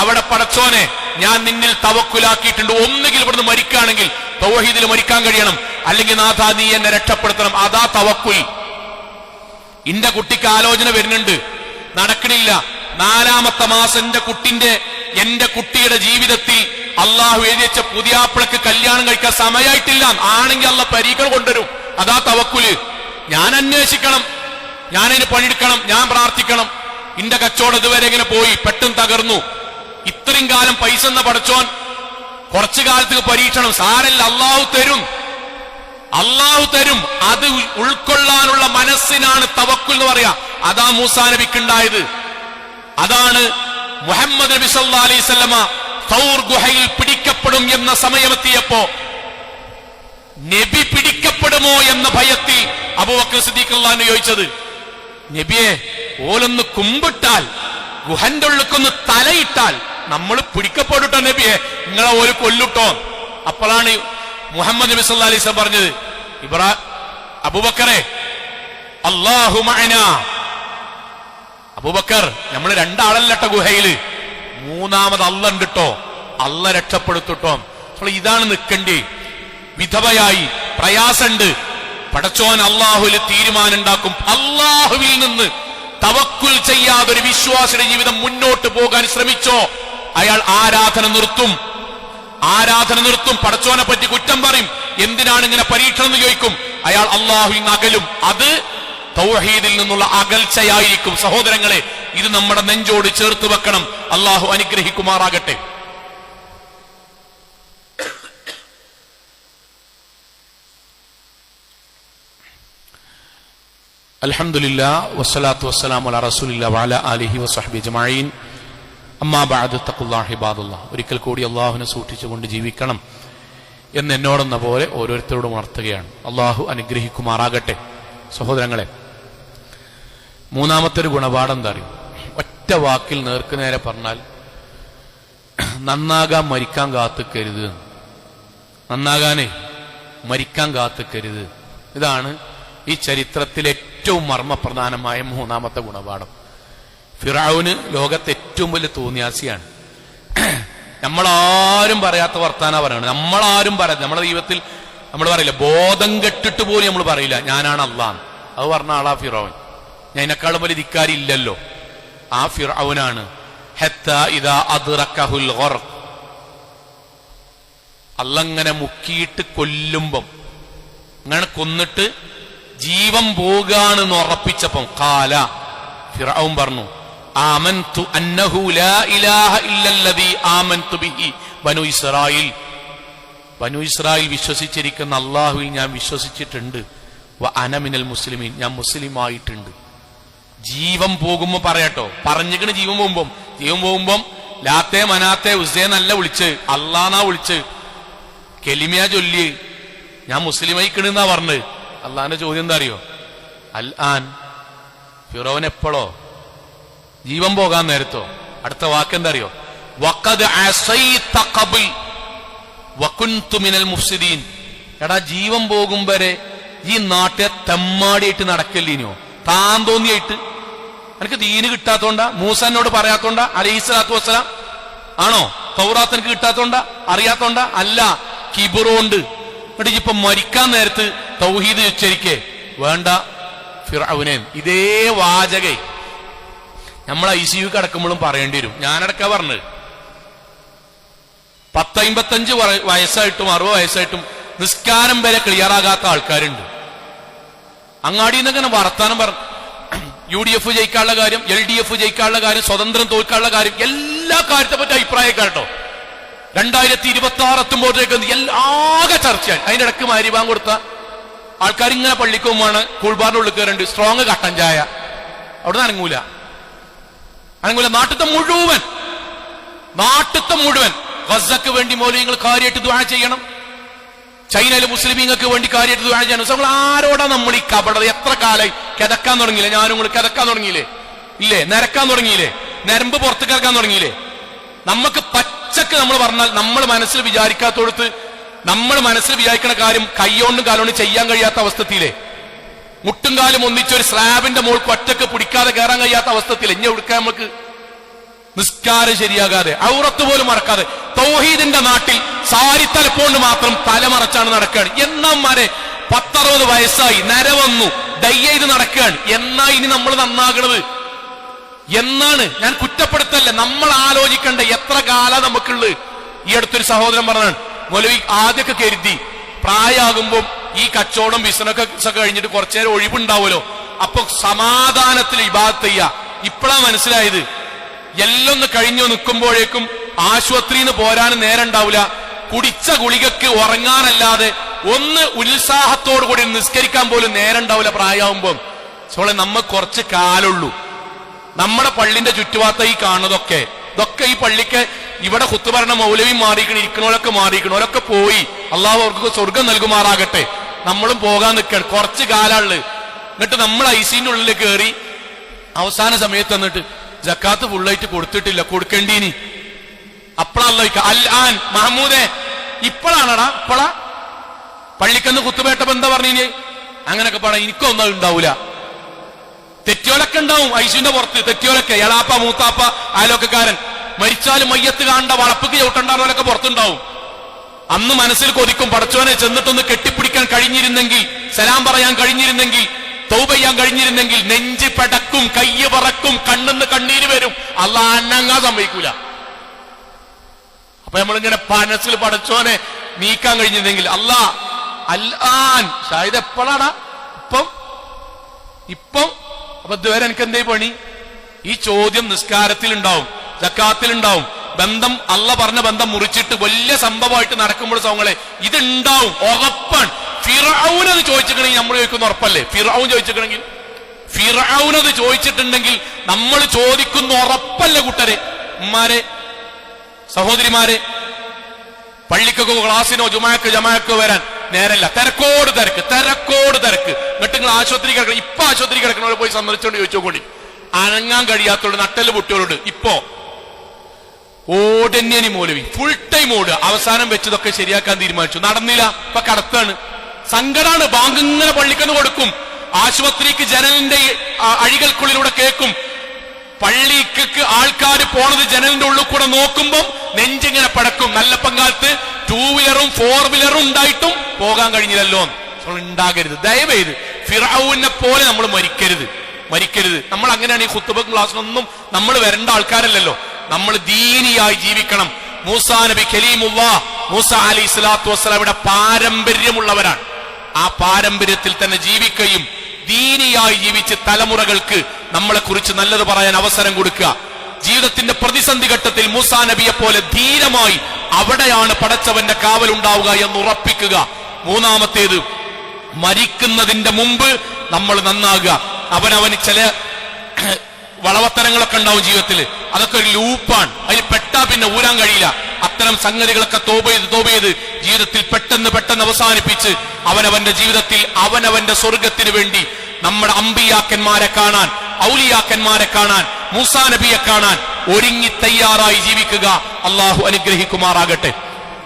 അവിടെ പടച്ചോനെ ഞാൻ നിന്നിൽ തവക്കുലാക്കിയിട്ടുണ്ട്. ഒന്നുകിൽ ഇവിടുന്ന് മരിക്കുകയാണെങ്കിൽ തൗഹീദിൽ മരിക്കാൻ കഴിയണം, അല്ലെങ്കിൽ നാഥാ നീ എന്നെ രക്ഷപ്പെടുത്തണം. അതാ തവക്കുൽ. എന്റെ കുട്ടിക്ക് ആലോചന വരുന്നുണ്ട്, നടക്കണില്ല. 4ാമത്തെ മാസം എന്റെ കുട്ടിയുടെ ജീവിതത്തിൽ അള്ളാഹു എഴുതി വെച്ച പുതിയാപ്പിളക്ക് കല്യാണം കഴിക്കാൻ സമയമായിട്ടില്ല. ആണെങ്കിൽ അള്ള പരീക്ഷകൾ കൊണ്ടുവരും. അതാ തവക്കുല്. ഞാൻ അന്വേഷിക്കണം, ഞാനതിന് പണിയെടുക്കണം, ഞാൻ പ്രാർത്ഥിക്കണം. എന്റെ കച്ചവടം ഇതുവരെ ഇങ്ങനെ പോയി, പെട്ടെന്ന് തകർന്നു. ഇത്രയും കാലം പൈസ എന്ന പടച്ചോൻ കുറച്ചു കാലത്തേക്ക് പരീക്ഷണം. സാരല്ല, അള്ളാഹു തരും, അള്ളാഹു തരും. അത് ഉൾക്കൊള്ളാനുള്ള മനസ്സിനാണ് തവക്കുൽ എന്ന് പറയാ. അതാ മൂസാ നബിക്കുണ്ടായത്. അതാണ് മുഹമ്മദ് നബി സല്ലല്ലാഹു അലൈഹി വസല്ലമ തൗർ ഗുഹയിൽ പിടിക്കപ്പെടും എന്ന സമയമെത്തിയപ്പോ നബി പിടിക്കപ്പെടുമോ എന്ന ഭയത്തിൽ അബൂബക്കർ സിദ്ദീഖ് റളിയല്ലാഹു അൻഹു ചോദിച്ചത്, നബിയെ ഓലൊന്ന് കുമ്പിട്ടാൽ, ഗുഹന്റെ ഉള്ളിക്കൊന്ന് തലയിട്ടാൽ നമ്മൾ പിടിക്കപ്പെടട്ടോ നബിയെ, നിങ്ങളെ ഓല് കൊല്ലുട്ടോ. അപ്പോഴാണ് മുഹമ്മദ് നബി സല്ലല്ലാഹു അലൈഹി വസല്ലം പറഞ്ഞത്, അബൂബക്കറെ അല്ലാഹു മഅനാ. അബൂബക്കർ, നമ്മൾ 2 ആളല്ലട്ട ഗുഹയില്, 3ാമത് അള്ള ഉണ്ടിട്ടോ, അള്ള രക്ഷപ്പെടുത്തിട്ടോ. ഇതാണ് നിൽക്കണ്ടേ. വിധവയായി പ്രയാസമുണ്ട്, പടച്ചോൻ അള്ളാഹുവിൽ തീരുമാനം ഉണ്ടാക്കും. അള്ളാഹുവിൽ നിന്ന് തവക്കുൽ ചെയ്യാതെ ഒരു വിശ്വാസിയുടെ ജീവിതം മുന്നോട്ട് പോകാൻ ശ്രമിച്ചോ, അയാൾ ആരാധന നിർത്തും. പടച്ചോനെ പറ്റി കുറ്റം പറയും. എന്തിനാണ് ഇങ്ങനെ പരീക്ഷണം എന്ന് ചോദിക്കും. അയാൾ അള്ളാഹുവിൽ നിന്ന് അകലും. അത് തൗഹീദിൽ നിന്നുള്ള അകൽച്ചയായിരിക്കും. സഹോദരങ്ങളെ, ഇത് നമ്മുടെ നെഞ്ചോട് ചേർത്ത് വെക്കണം. അള്ളാഹു അനുഗ്രഹിക്കുമാറാകട്ടെ. അൽഹംദുലില്ലാഹ് വസ്സലാത്തു വസ്സലാമു അലാ റസൂലില്ലാഹി വഅലാ ആലിഹി വസഹ്ബിഹി അജ്മഈൻ. അമ്മാ ബഅദ് തഖുല്ലാഹി ഇബാദല്ലാഹ്. ഒരിക്കൽ കൂടി അള്ളാഹുവിനെ സൂക്ഷിച്ചുകൊണ്ട് ജീവിക്കണം എന്ന് എന്നോടെന്ന പോലെ ഓരോരുത്തരോടും ഉണർത്തുകയാണ്. അള്ളാഹു അനുഗ്രഹിക്കുമാറാകട്ടെ. സഹോദരങ്ങളെ, 3ാമത്തെ ഒരു ഗുണപാഠം എന്താ അറിയും? ഒറ്റ വാക്കിൽ നേർക്കുനേരെ പറഞ്ഞാൽ, നന്നാകാൻ മരിക്കാൻ കാത്തുക്കരുത്. നന്നാകാനേ മരിക്കാൻ കാത്തുക്കരുത്. ഇതാണ് ഈ ചരിത്രത്തിലെ ഏറ്റവും മർമ്മപ്രധാനമായ 3ാമത്തെ ഗുണപാഠം. ഫിറഔന് ലോകത്തെ ഏറ്റവും വലിയ തോന്നിയാസിയാണ്. നമ്മളാരും പറയാത്ത വർത്താന പറയണം. നമ്മളാരും പറയാം. നമ്മുടെ ജീവിതത്തിൽ നമ്മൾ പറയില്ല, ബോധം കെട്ടിട്ട് പോലും നമ്മൾ പറയില്ല ഞാനാണ് അള്ളാഹ്. അത് പറഞ്ഞ ആളാ ഫിറഔൻ. ഞാൻ ഇതിനേക്കാളും വലിയ ധിക്കാരി ഇല്ലല്ലോ. ആ ഫിറഔനാണ്. ഹത്താ ഇദാ അദ്റകഹുൽ ഗർഖ്. അള്ളങ്ങനെ മുക്കിയിട്ട് കൊല്ലുമ്പം, അങ്ങനെ കൊന്നിട്ട് ജീവൻ പോകാണെന്ന് ഉറപ്പിച്ചപ്പം ഖാല, ഫിറഔൻ പറഞ്ഞു, ആമൻതു അന്നഹു ലാ ഇലാഹ ഇല്ലല്ലദീ ആമൻതു ബിഹി ബനു ഇസ്രായീൽ. ബനു ഇസ്രായേൽ വിശ്വസിച്ചിരിക്കുന്ന അള്ളാഹുവിൽ ഞാൻ വിശ്വസിച്ചിട്ടുണ്ട്. വ അന മിനൽ മുസ്ലിമീൻ, ഞാൻ മുസ്ലിമായിട്ടുണ്ട്. ജീവൻ പോകുമ്പോ പറയട്ടോ, പറഞ്ഞിക്കണ്. ജീവൻ പോകുമ്പം ലാത്തേ മനാത്തേ ഉസ്സേ നല്ല വിളിച്ച്, അള്ളാന്നാ വിളിച്ച്, കെലിമയാ ചൊല്ലി, ഞാൻ മുസ്ലിമായിക്കണെന്നാ പറഞ്ഞ്. അള്ളാന്റെ ചോദ്യം എന്താ അറിയോ? അൽ ആൻ, ഫിറൗൻ എപ്പോഴോ? ജീവൻ പോകാൻ നേരത്തോ? അടുത്ത വാക്കെന്താ അറിയോ? വഖദ് അസൈത ഖബൽ വകുൻതു മിനൽ മുഫ്സിദീൻ. എടാ, ജീവൻ പോകും വരെ ഈ നാട്ടെ തെമ്മാടിയായിട്ട് നടക്കല്ലിനോ? താൻ തോന്നിയായിട്ട്? എനിക്ക് ദീന് കിട്ടാത്തോണ്ടാ? മൂസനോട് പറയാത്തോണ്ടാ അലൈഹിസ്സലാത്തു വസ്സലാം? ആണോ? തൗറാത്ത് എനിക്ക് കിട്ടാത്തോണ്ടാ? അറിയാത്തോണ്ടാ? അല്ല, കിബറുണ്ട്. എന്നിട്ട് ഇപ്പൊ മരിക്കാൻ നേരത്ത് തൗഹീദ് ഉച്ചരിക്കേ വേണ്ട ഫിറഔനെ. ഇതേ വാചകേ നമ്മൾ ICU കിടക്കുമ്പോഴും പറയേണ്ടി വരും. ഞാനടക്കാ പറഞ്ഞത് 55 വയസ്സായിട്ടും 60 വയസ്സായിട്ടും നിസ്കാരം വരെ ക്ലിയറാകാത്ത ആൾക്കാരുണ്ട്. അങ്ങാടിയിൽ നിന്നങ്ങനെ വർത്താനം UDF ജയിക്കാനുള്ള കാര്യം, LDF ജയിക്കാനുള്ള കാര്യം, സ്വതന്ത്രം തോൽക്കാനുള്ള കാര്യം, എല്ലാ കാര്യത്തെ പറ്റി അഭിപ്രായം കേട്ടോ. 2026 എത്തുമ്പോഴത്തേക്ക് ആകെ ചർച്ചയാണ്. അതിന്റെ ഇടയ്ക്ക് മാരിബാൻ കൊടുത്ത ആൾക്കാർ ഇങ്ങനെ പള്ളിക്ക് പോകുമ്പോഴാണ് കൂൾബാറിന്റെ ഉള്ളിൽ കയറുന്നുണ്ട്, സ്ട്രോങ് കട്ടൻ ചായ. അവിടെ നിന്ന് അനങ്ങൂല. നാട്ടിലത്തെ മുഴുവൻ ഗസക്ക് വേണ്ടി മൗലവികൾ കാര്യമായിട്ട് ദുആ ചെയ്യണം. ചൈനയിലെ മുസ്ലിമീങ്ങൾക്ക് വേണ്ടി കാര്യമായിട്ട് ദുആ ചെയ്യണം. നമ്മൾ ആരോടാ നമ്മൾ ഈ കപടത? എത്ര കാലായി കിതക്കാൻ തുടങ്ങിയില്ലേ? ഞാനും കൂടെ കിതക്കാൻ തുടങ്ങിയില്ലേ? ഇല്ലേ? നിരക്കാൻ തുടങ്ങിയില്ലേ? നരമ്പ് പുറത്ത് കിടക്കാൻ തുടങ്ങിയില്ലേ? നമുക്ക് പച്ചക്ക് നമ്മൾ പറഞ്ഞാൽ നമ്മൾ മനസ്സിൽ വിചാരിക്കാത്തോടത്ത് നമ്മൾ മനസ്സിൽ വിചാരിക്കുന്ന കാര്യം കൈയോണ്ടും കാലോണ്ടും ചെയ്യാൻ കഴിയാത്ത അവസ്ഥത്തിലേ, മുട്ടും കാലും ഒന്നിച്ചൊരു സ്ലാബിന്റെ മുകൾക്ക് ഒറ്റക്ക് പിടിക്കാതെ കയറാൻ കഴിയാത്ത അവസ്ഥത്തിലെ ഇനി എടുക്കാൻ നമുക്ക് നിസ്കാരം ശരിയാകാതെ ഔറത്ത് പോലും മറക്കാതെ തൗഹീദിന്റെ നാട്ടിൽ സാരി തലപ്പോണ്ട് മാത്രം തലമറച്ചാണ് നടക്കുകയാണ്. എന്നമാരെ 10-60 വയസ്സായി, നരവന്നു, ഡൈ ചെയ്ത് നടക്കുകയാണ്. എന്നാ ഇനി നമ്മൾ നന്നാകണത് എന്നാണ്? ഞാൻ കുറ്റപ്പെടുത്തല്ല, നമ്മൾ ആലോചിക്കേണ്ട എത്ര കാലം നമുക്കുള്ളത്. ഈ അടുത്തൊരു സഹോദരൻ പറഞ്ഞാണ്, മൗലവി ആദ്യമൊക്കെ കരുതി പ്രായമാകുമ്പോൾ ഈ കച്ചവടം ബിസിനസ് ഒക്കെ കഴിഞ്ഞിട്ട് കുറച്ചു നേരം ഒഴിവുണ്ടാവുമല്ലോ, അപ്പൊ സമാധാനത്തിൽ ഇബാദത്ത് ചെയ്യാ. ഇപ്പോഴാ മനസ്സിലായത് എല്ലാം കഴിഞ്ഞു നിൽക്കുമ്പോഴേക്കും ആശുപത്രിയിൽ നിന്ന് പോരാനും നേരം ഉണ്ടാവില്ല. കുടിച്ച ഗുളികക്ക് ഉറങ്ങാനല്ലാതെ ഒന്ന് ഉത്സാഹത്തോടു കൂടി നിസ്കരിക്കാൻ പോലും നേരം ഉണ്ടാവില്ല പ്രായമാകുമ്പോൾ. നമ്മ കുറച്ച് കാലുള്ളൂ. നമ്മുടെ പള്ളിന്റെ ചുറ്റുപാത്ത ഈ കാണുന്നതൊക്കെ ഇതൊക്കെ ഈ പള്ളിക്ക് ഇവിടെ ഖുത്ബ മൗലവി മാറിയിക്കണം, ഇരിക്കണോലൊക്കെ മാറിയിക്കണം, ഓരൊക്കെ പോയി. അള്ളാഹു അവർക്ക് സ്വർഗം നൽകുമാറാകട്ടെ. നമ്മളും പോകാൻ നിൽക്കണം. കുറച്ച് കാലുള്ളു. എന്നിട്ട് നമ്മൾ ICUന്റെ ഉള്ളിൽ കയറി അവസാന സമയത്ത് വന്നിട്ട് ജക്കാത്ത് ഫുള്ളായിട്ട് കൊടുത്തിട്ടില്ല, കൊടുക്കേണ്ടീനി. അപ്പളാ അൽ-ആൻ മഹമ്മൂദേ, ഇപ്പോഴാണടാ, ഇപ്പോഴാ പള്ളിക്കന്ന് കുത്തുപേട്ടപ്പോ എന്താ പറഞ്ഞീനി? അങ്ങനൊക്കെ പറയാം. എനിക്കൊന്നും ഉണ്ടാവൂല. തെറ്റിയോലൊക്കെ ഉണ്ടാവും ICUന്റെ പുറത്ത്. തെറ്റിയോലൊക്കെ എളാപ്പ, മൂത്താപ്പ, അയലൊക്കെക്കാരൻ. മരിച്ചാലും മയ്യത്ത് കാണേണ്ട വളപ്പക്ക് ചവിട്ടണ്ടാവുന്നവരൊക്കെ പുറത്തുണ്ടാവും. അന്ന് മനസ്സിൽ കൊതിക്കും, പടച്ചോനെ ചെന്നിട്ടൊന്ന് കെട്ടിപ്പിടിക്കാൻ കഴിഞ്ഞിരുന്നെങ്കിൽ, സലാം പറയാൻ കഴിഞ്ഞിരുന്നെങ്കിൽ, തൗബ ചെയ്യാൻ കഴിഞ്ഞിരുന്നെങ്കിൽ. നെഞ്ച് പടക്കും, കയ്യ് പറക്കും, കണ്ണെന്ന് കണ്ണീര് വരും. അള്ളാഹ് അനങ്ങാൻ സമ്മതിക്കൂല. അപ്പൊ നമ്മളിങ്ങനെ മനസ്സിൽ പടച്ചോനെ നീക്കാൻ കഴിഞ്ഞിരുന്നെങ്കിൽ. അള്ളാഹ് അൽ-ആൻ ഷാഹിദ് എപ്പോഴാടാ? ഇപ്പം അപ്പൊ ഇതുവരെ എനിക്ക് എന്തേ പണി? ഈ ചോദ്യം നിസ്കാരത്തിൽ ഉണ്ടാവും, സക്കാത്തിൽ ഉണ്ടാവും. ബന്ധം അള്ള പറഞ്ഞ ബന്ധം മുറിച്ചിട്ട് വലിയ സംഭവമായിട്ട് നടക്കുമ്പോൾ സൗങ്ങളെ ഇതുണ്ടാവും, ഉറപ്പാണ്. ഫിർഔനത് ചോദിച്ചിട്ടുണ്ടെങ്കിൽ നമ്മൾ ചോദിക്കുന്ന ഉറപ്പല്ലേ? ഫിർഔൻ ചോദിച്ചിട്ടുണ്ടെങ്കിൽ, ഫിർഔനത് ചോദിച്ചിട്ടുണ്ടെങ്കിൽ നമ്മൾ ചോദിക്കുന്ന ഉറപ്പല്ലേ കൂട്ടരെ? ഉമ്മാരെ, സഹോദരിമാരെ, പള്ളിക്കൊക്കെ ക്ലാസ്സിനോ ജമാഅക്കോ വരാൻ നേരല്ല. തിരക്കോട് തിരക്ക്. എന്നിട്ട് നിങ്ങൾ ആശുപത്രി കിടക്കണം. ഇപ്പൊ ആശുപത്രി കിടക്കണവരെ പോയി സന്ദർശിച്ചോണ്ട് ചോദിച്ചോണ്ടി. അനങ്ങാൻ കഴിയാത്തോണ്ട് നട്ടല് പൊട്ടിയോട് ഇപ്പോ ഓടന്യനി മൗലവി ഫുൾ ടൈം ഓടുക. അവസാനം വെച്ചതൊക്കെ ശരിയാക്കാൻ തീരുമാനിച്ചു, നടന്നില്ല. ഇപ്പൊ കടത്താണ്. സങ്കടാണ്. ബാങ്ക് ഇങ്ങനെ പള്ളിക്കെന്ന് കൊടുക്കും. ആശുപത്രിക്ക് ജനലിന്റെ അഴികൾക്കുള്ളിലൂടെ കേൾക്കും. പള്ളിക്ക് ആൾക്കാർ പോണത് ജനലിന്റെ ഉള്ളിൽ കൂടെ നോക്കുമ്പോൾ നെഞ്ചിങ്ങനെ പടക്കും. നല്ല പങ്കാലത്ത് 2 വീലറും 4 വീലറും ഉണ്ടായിട്ടും പോകാൻ കഴിഞ്ഞില്ലല്ലോ. ഉണ്ടാകരുത് ദയവേത്. ഫിർഔനെ പോലെ നമ്മൾ മരിക്കരുത്. നമ്മൾ അങ്ങനെയാണ്. ഈ ഖുത്ബ ക്ലാസ്സിനൊന്നും നമ്മൾ വരേണ്ട ആൾക്കാരല്ലല്ലോ. നമ്മൾ ദീനിയായി ജീവിക്കണം. മൂസാ നബി കലീമുല്ലാഹ്, മൂസ അലൈഹി സ്വലാത്തു വസ്സലാമിയുടെ പാരമ്പര്യമുള്ളവരാണ്. ആ പാരമ്പര്യത്തിൽ തന്നെ ജീവിക്കുകയും ദീനിയായി ജീവിച്ച് തലമുറകൾക്ക് നമ്മളെ കുറിച്ച് നല്ലത് പറയാൻ അവസരം കൊടുക്കുക. ജീവിതത്തിന്റെ പ്രതിസന്ധി ഘട്ടത്തിൽ മൂസാ നബിയെ പോലെ ധീരമായി അവിടെയാണ് പടച്ചവന്റെ കാവലുണ്ടാവുക എന്ന് ഉറപ്പിക്കുക. മൂന്നാമത്തേത്, മരിക്കുന്നതിന്റെ മുമ്പ് നമ്മൾ നന്നാകുക. അവനവന് ചില വളവത്തരങ്ങളൊക്കെ ഉണ്ടാവും ജീവിതത്തിൽ. അതൊക്കെ ഒരു ലൂപ്പാണ്. അതിൽ പെട്ടാ പിന്നെ ഊരാൻ കഴിയില്ല. അത്തരം സംഗതികളൊക്കെ തോപ ചെയ്ത് ജീവിതത്തിൽ പെട്ടെന്ന് അവസാനിപ്പിച്ച് അവനവന്റെ ജീവിതത്തിൽ അവനവന്റെ സ്വർഗത്തിന് വേണ്ടി നമ്മുടെ അമ്പിയാക്കന്മാരെ കാണാൻ, ഔലിയാക്കന്മാരെ കാണാൻ, മൂസാ നബിയെ കാണാൻ ഒരുങ്ങി തയ്യാറായി ജീവിക്കുക. അള്ളാഹു അനുഗ്രഹിക്കുമാറാകട്ടെ.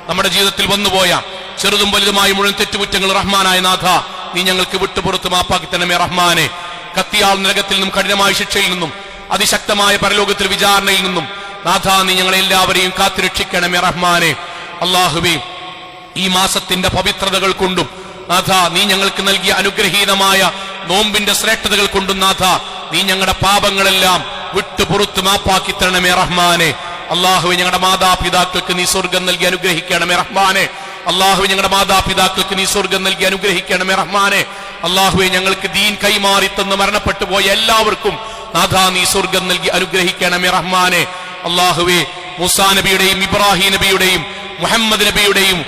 നമ്മുടെ ജീവിതത്തിൽ വന്നുപോയ ചെറുതും വലുതുമായ മുഴുവൻ തെറ്റുകുറ്റങ്ങൾ റഹ്മാനായ നാഥ നീ ഞങ്ങൾക്ക് വിട്ടുപുറത്ത് മാപ്പാക്കി തരണമേ റഹ്മാനെ. കത്തിയാൾ നരകത്തിൽ നിന്നും കഠിനമായ ശിക്ഷയിൽ നിന്നും അതിശക്തമായ പരലോകത്തിൽ വിചാരണയിൽ നിന്നും നാഥ നീ ഞങ്ങളെ എല്ലാവരെയും കാത്തുരക്ഷിക്കണമേ റഹ്മാനെ. അല്ലാഹുവേ, ഈ മാസത്തിന്റെ പവിത്രതകൾ കൊണ്ടും നാഥ നീ ഞങ്ങൾക്ക് നൽകിയ അനുഗ്രഹീതമായ നോമ്പിന്റെ ശ്രേഷ്ഠതകൾ കൊണ്ടും നാഥ നീ ഞങ്ങളുടെ പാപങ്ങളെല്ലാം വിട്ടുപുറത്ത് മാപ്പാക്കി തരണമേ റഹ്മാനെ. അള്ളാഹുവെ ഞങ്ങളുടെ മാതാപിതാക്കൾക്ക് നീ സ്വർഗം നൽകി അനുഗ്രഹിക്കണമേ റഹ്മാനെ. അള്ളാഹുവെ ഞങ്ങളുടെ മാതാപിതാക്കൾക്ക് നീ സ്വർഗം നൽകി അനുഗ്രഹിക്കണമേ റഹ്മാനെ. അള്ളാഹുവെ ഞങ്ങൾക്ക് ദീൻ കൈമാറി തന്ന് മരണപ്പെട്ടു പോയ എല്ലാവർക്കും നാഥാ നീ സ്വർഗം നൽകി അനുഗ്രഹിക്കണമേ റഹ്മാനെ. അള്ളാഹുവെ മൂസാ നബിയുടെയും ഇബ്രാഹിം നബിയുടെയും മുഹമ്മദ് നബിയുടെയും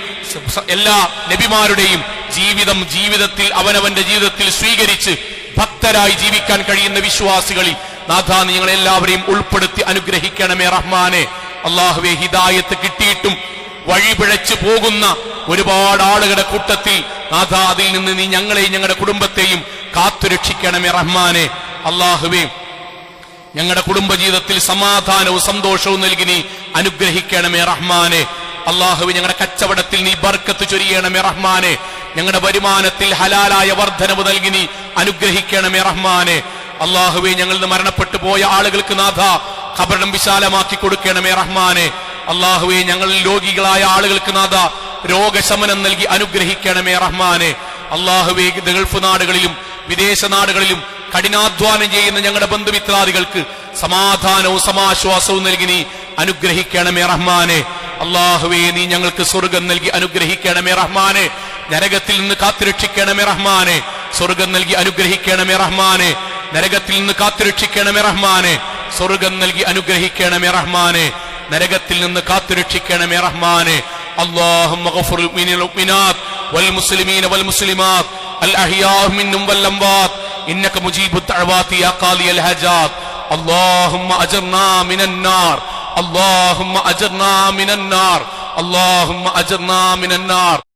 എല്ലാ നബിമാരുടെയും ജീവിതത്തിൽ അവനവന്റെ ജീവിതത്തിൽ സ്വീകരിച്ച് ഭക്തരായി ജീവിക്കാൻ കഴിയുന്ന വിശ്വാസികളിൽ നാഥാ നീ ഞങ്ങളെല്ലാവരെയും ഉൾപ്പെടുത്തി അനുഗ്രഹിക്കണമേ റഹ്മാനെ. അള്ളാഹുവെ ഹിദായത്ത് കിട്ടിയിട്ടും വഴിപിഴച്ചു പോകുന്ന ഒരുപാട് ആളുകളുടെ കൂട്ടത്തിൽ നാഥാ അതിൽ നിന്ന് നീ ഞങ്ങളെയും ഞങ്ങളുടെ കുടുംബത്തെയും കാത്തുരക്ഷിക്കണമേ റഹ്മാനെ. അള്ളാഹുവെ ഞങ്ങളുടെ കുടുംബജീവിതത്തിൽ സമാധാനവും സന്തോഷവും നൽകി നീ അനുഗ്രഹിക്കണമേ റഹ്മാനെ. അള്ളാഹുവെ ഞങ്ങളുടെ കച്ചവടത്തിൽ നീ ബർക്കത്ത് ചൊരിയണമേ റഹ്മാനെ. ഞങ്ങളുടെ വരുമാനത്തിൽ ഹലാലായ വർധനവ് നൽകി നീ അനുഗ്രഹിക്കണമേ റഹ്മാനെ. അള്ളാഹുവെ ഞങ്ങളിൽ നിന്ന് മരണപ്പെട്ടു പോയ ആളുകൾക്ക് നാഥ ഖബറിടം വിശാലമാക്കി കൊടുക്കണമേ റഹ്മാനെ. അള്ളാഹുവെ ഞങ്ങളിൽ രോഗികളായ ആളുകൾക്ക് നാഥ രോഗശമനം നൽകി അനുഗ്രഹിക്കണമേ റഹ്മാനെ. അള്ളാഹുവെ ഗൾഫ് നാടുകളിലും വിദേശ നാടുകളിലും കഠിനാധ്വാനം ചെയ്യുന്ന ഞങ്ങളുടെ ബന്ധുമിത്രാദികൾക്ക് സമാധാനവും സമാശ്വാസവും നൽകി നീ അനുഗ്രഹിക്കണമേ റഹ്മാനെ. അള്ളാഹുവെ നീ ഞങ്ങൾക്ക് സ്വർഗം നൽകി അനുഗ്രഹിക്കണമേ റഹ്മാനെ. നരകത്തിൽ നിന്ന് കാത്തുരക്ഷിക്കണമേ റഹ്മാനെ. സ്വർഗം നൽകി അനുഗ്രഹിക്കണമേ റഹ്മാനെ. നരകത്തിൽ നിന്ന് കാത്തുരക്ഷിക്കണമേ റഹ്മാനെ. സ്വർഗം നൽകി അനുഗ്രഹിക്കണമേ റഹ്മാനെ. നരകത്തിൽ നിന്ന് കാത്തുരക്ഷിക്കണമേ റഹ്മാനെ. اللهم اغفر للمؤمنين والمؤمنات والمسلمين والمسلمات الأحياء منهم والأموات إنك مجيب الدعوات يا قاضي الحاجات. اللهم أجرنا من النار. اللهم أجرنا من النار. اللهم أجرنا من النار.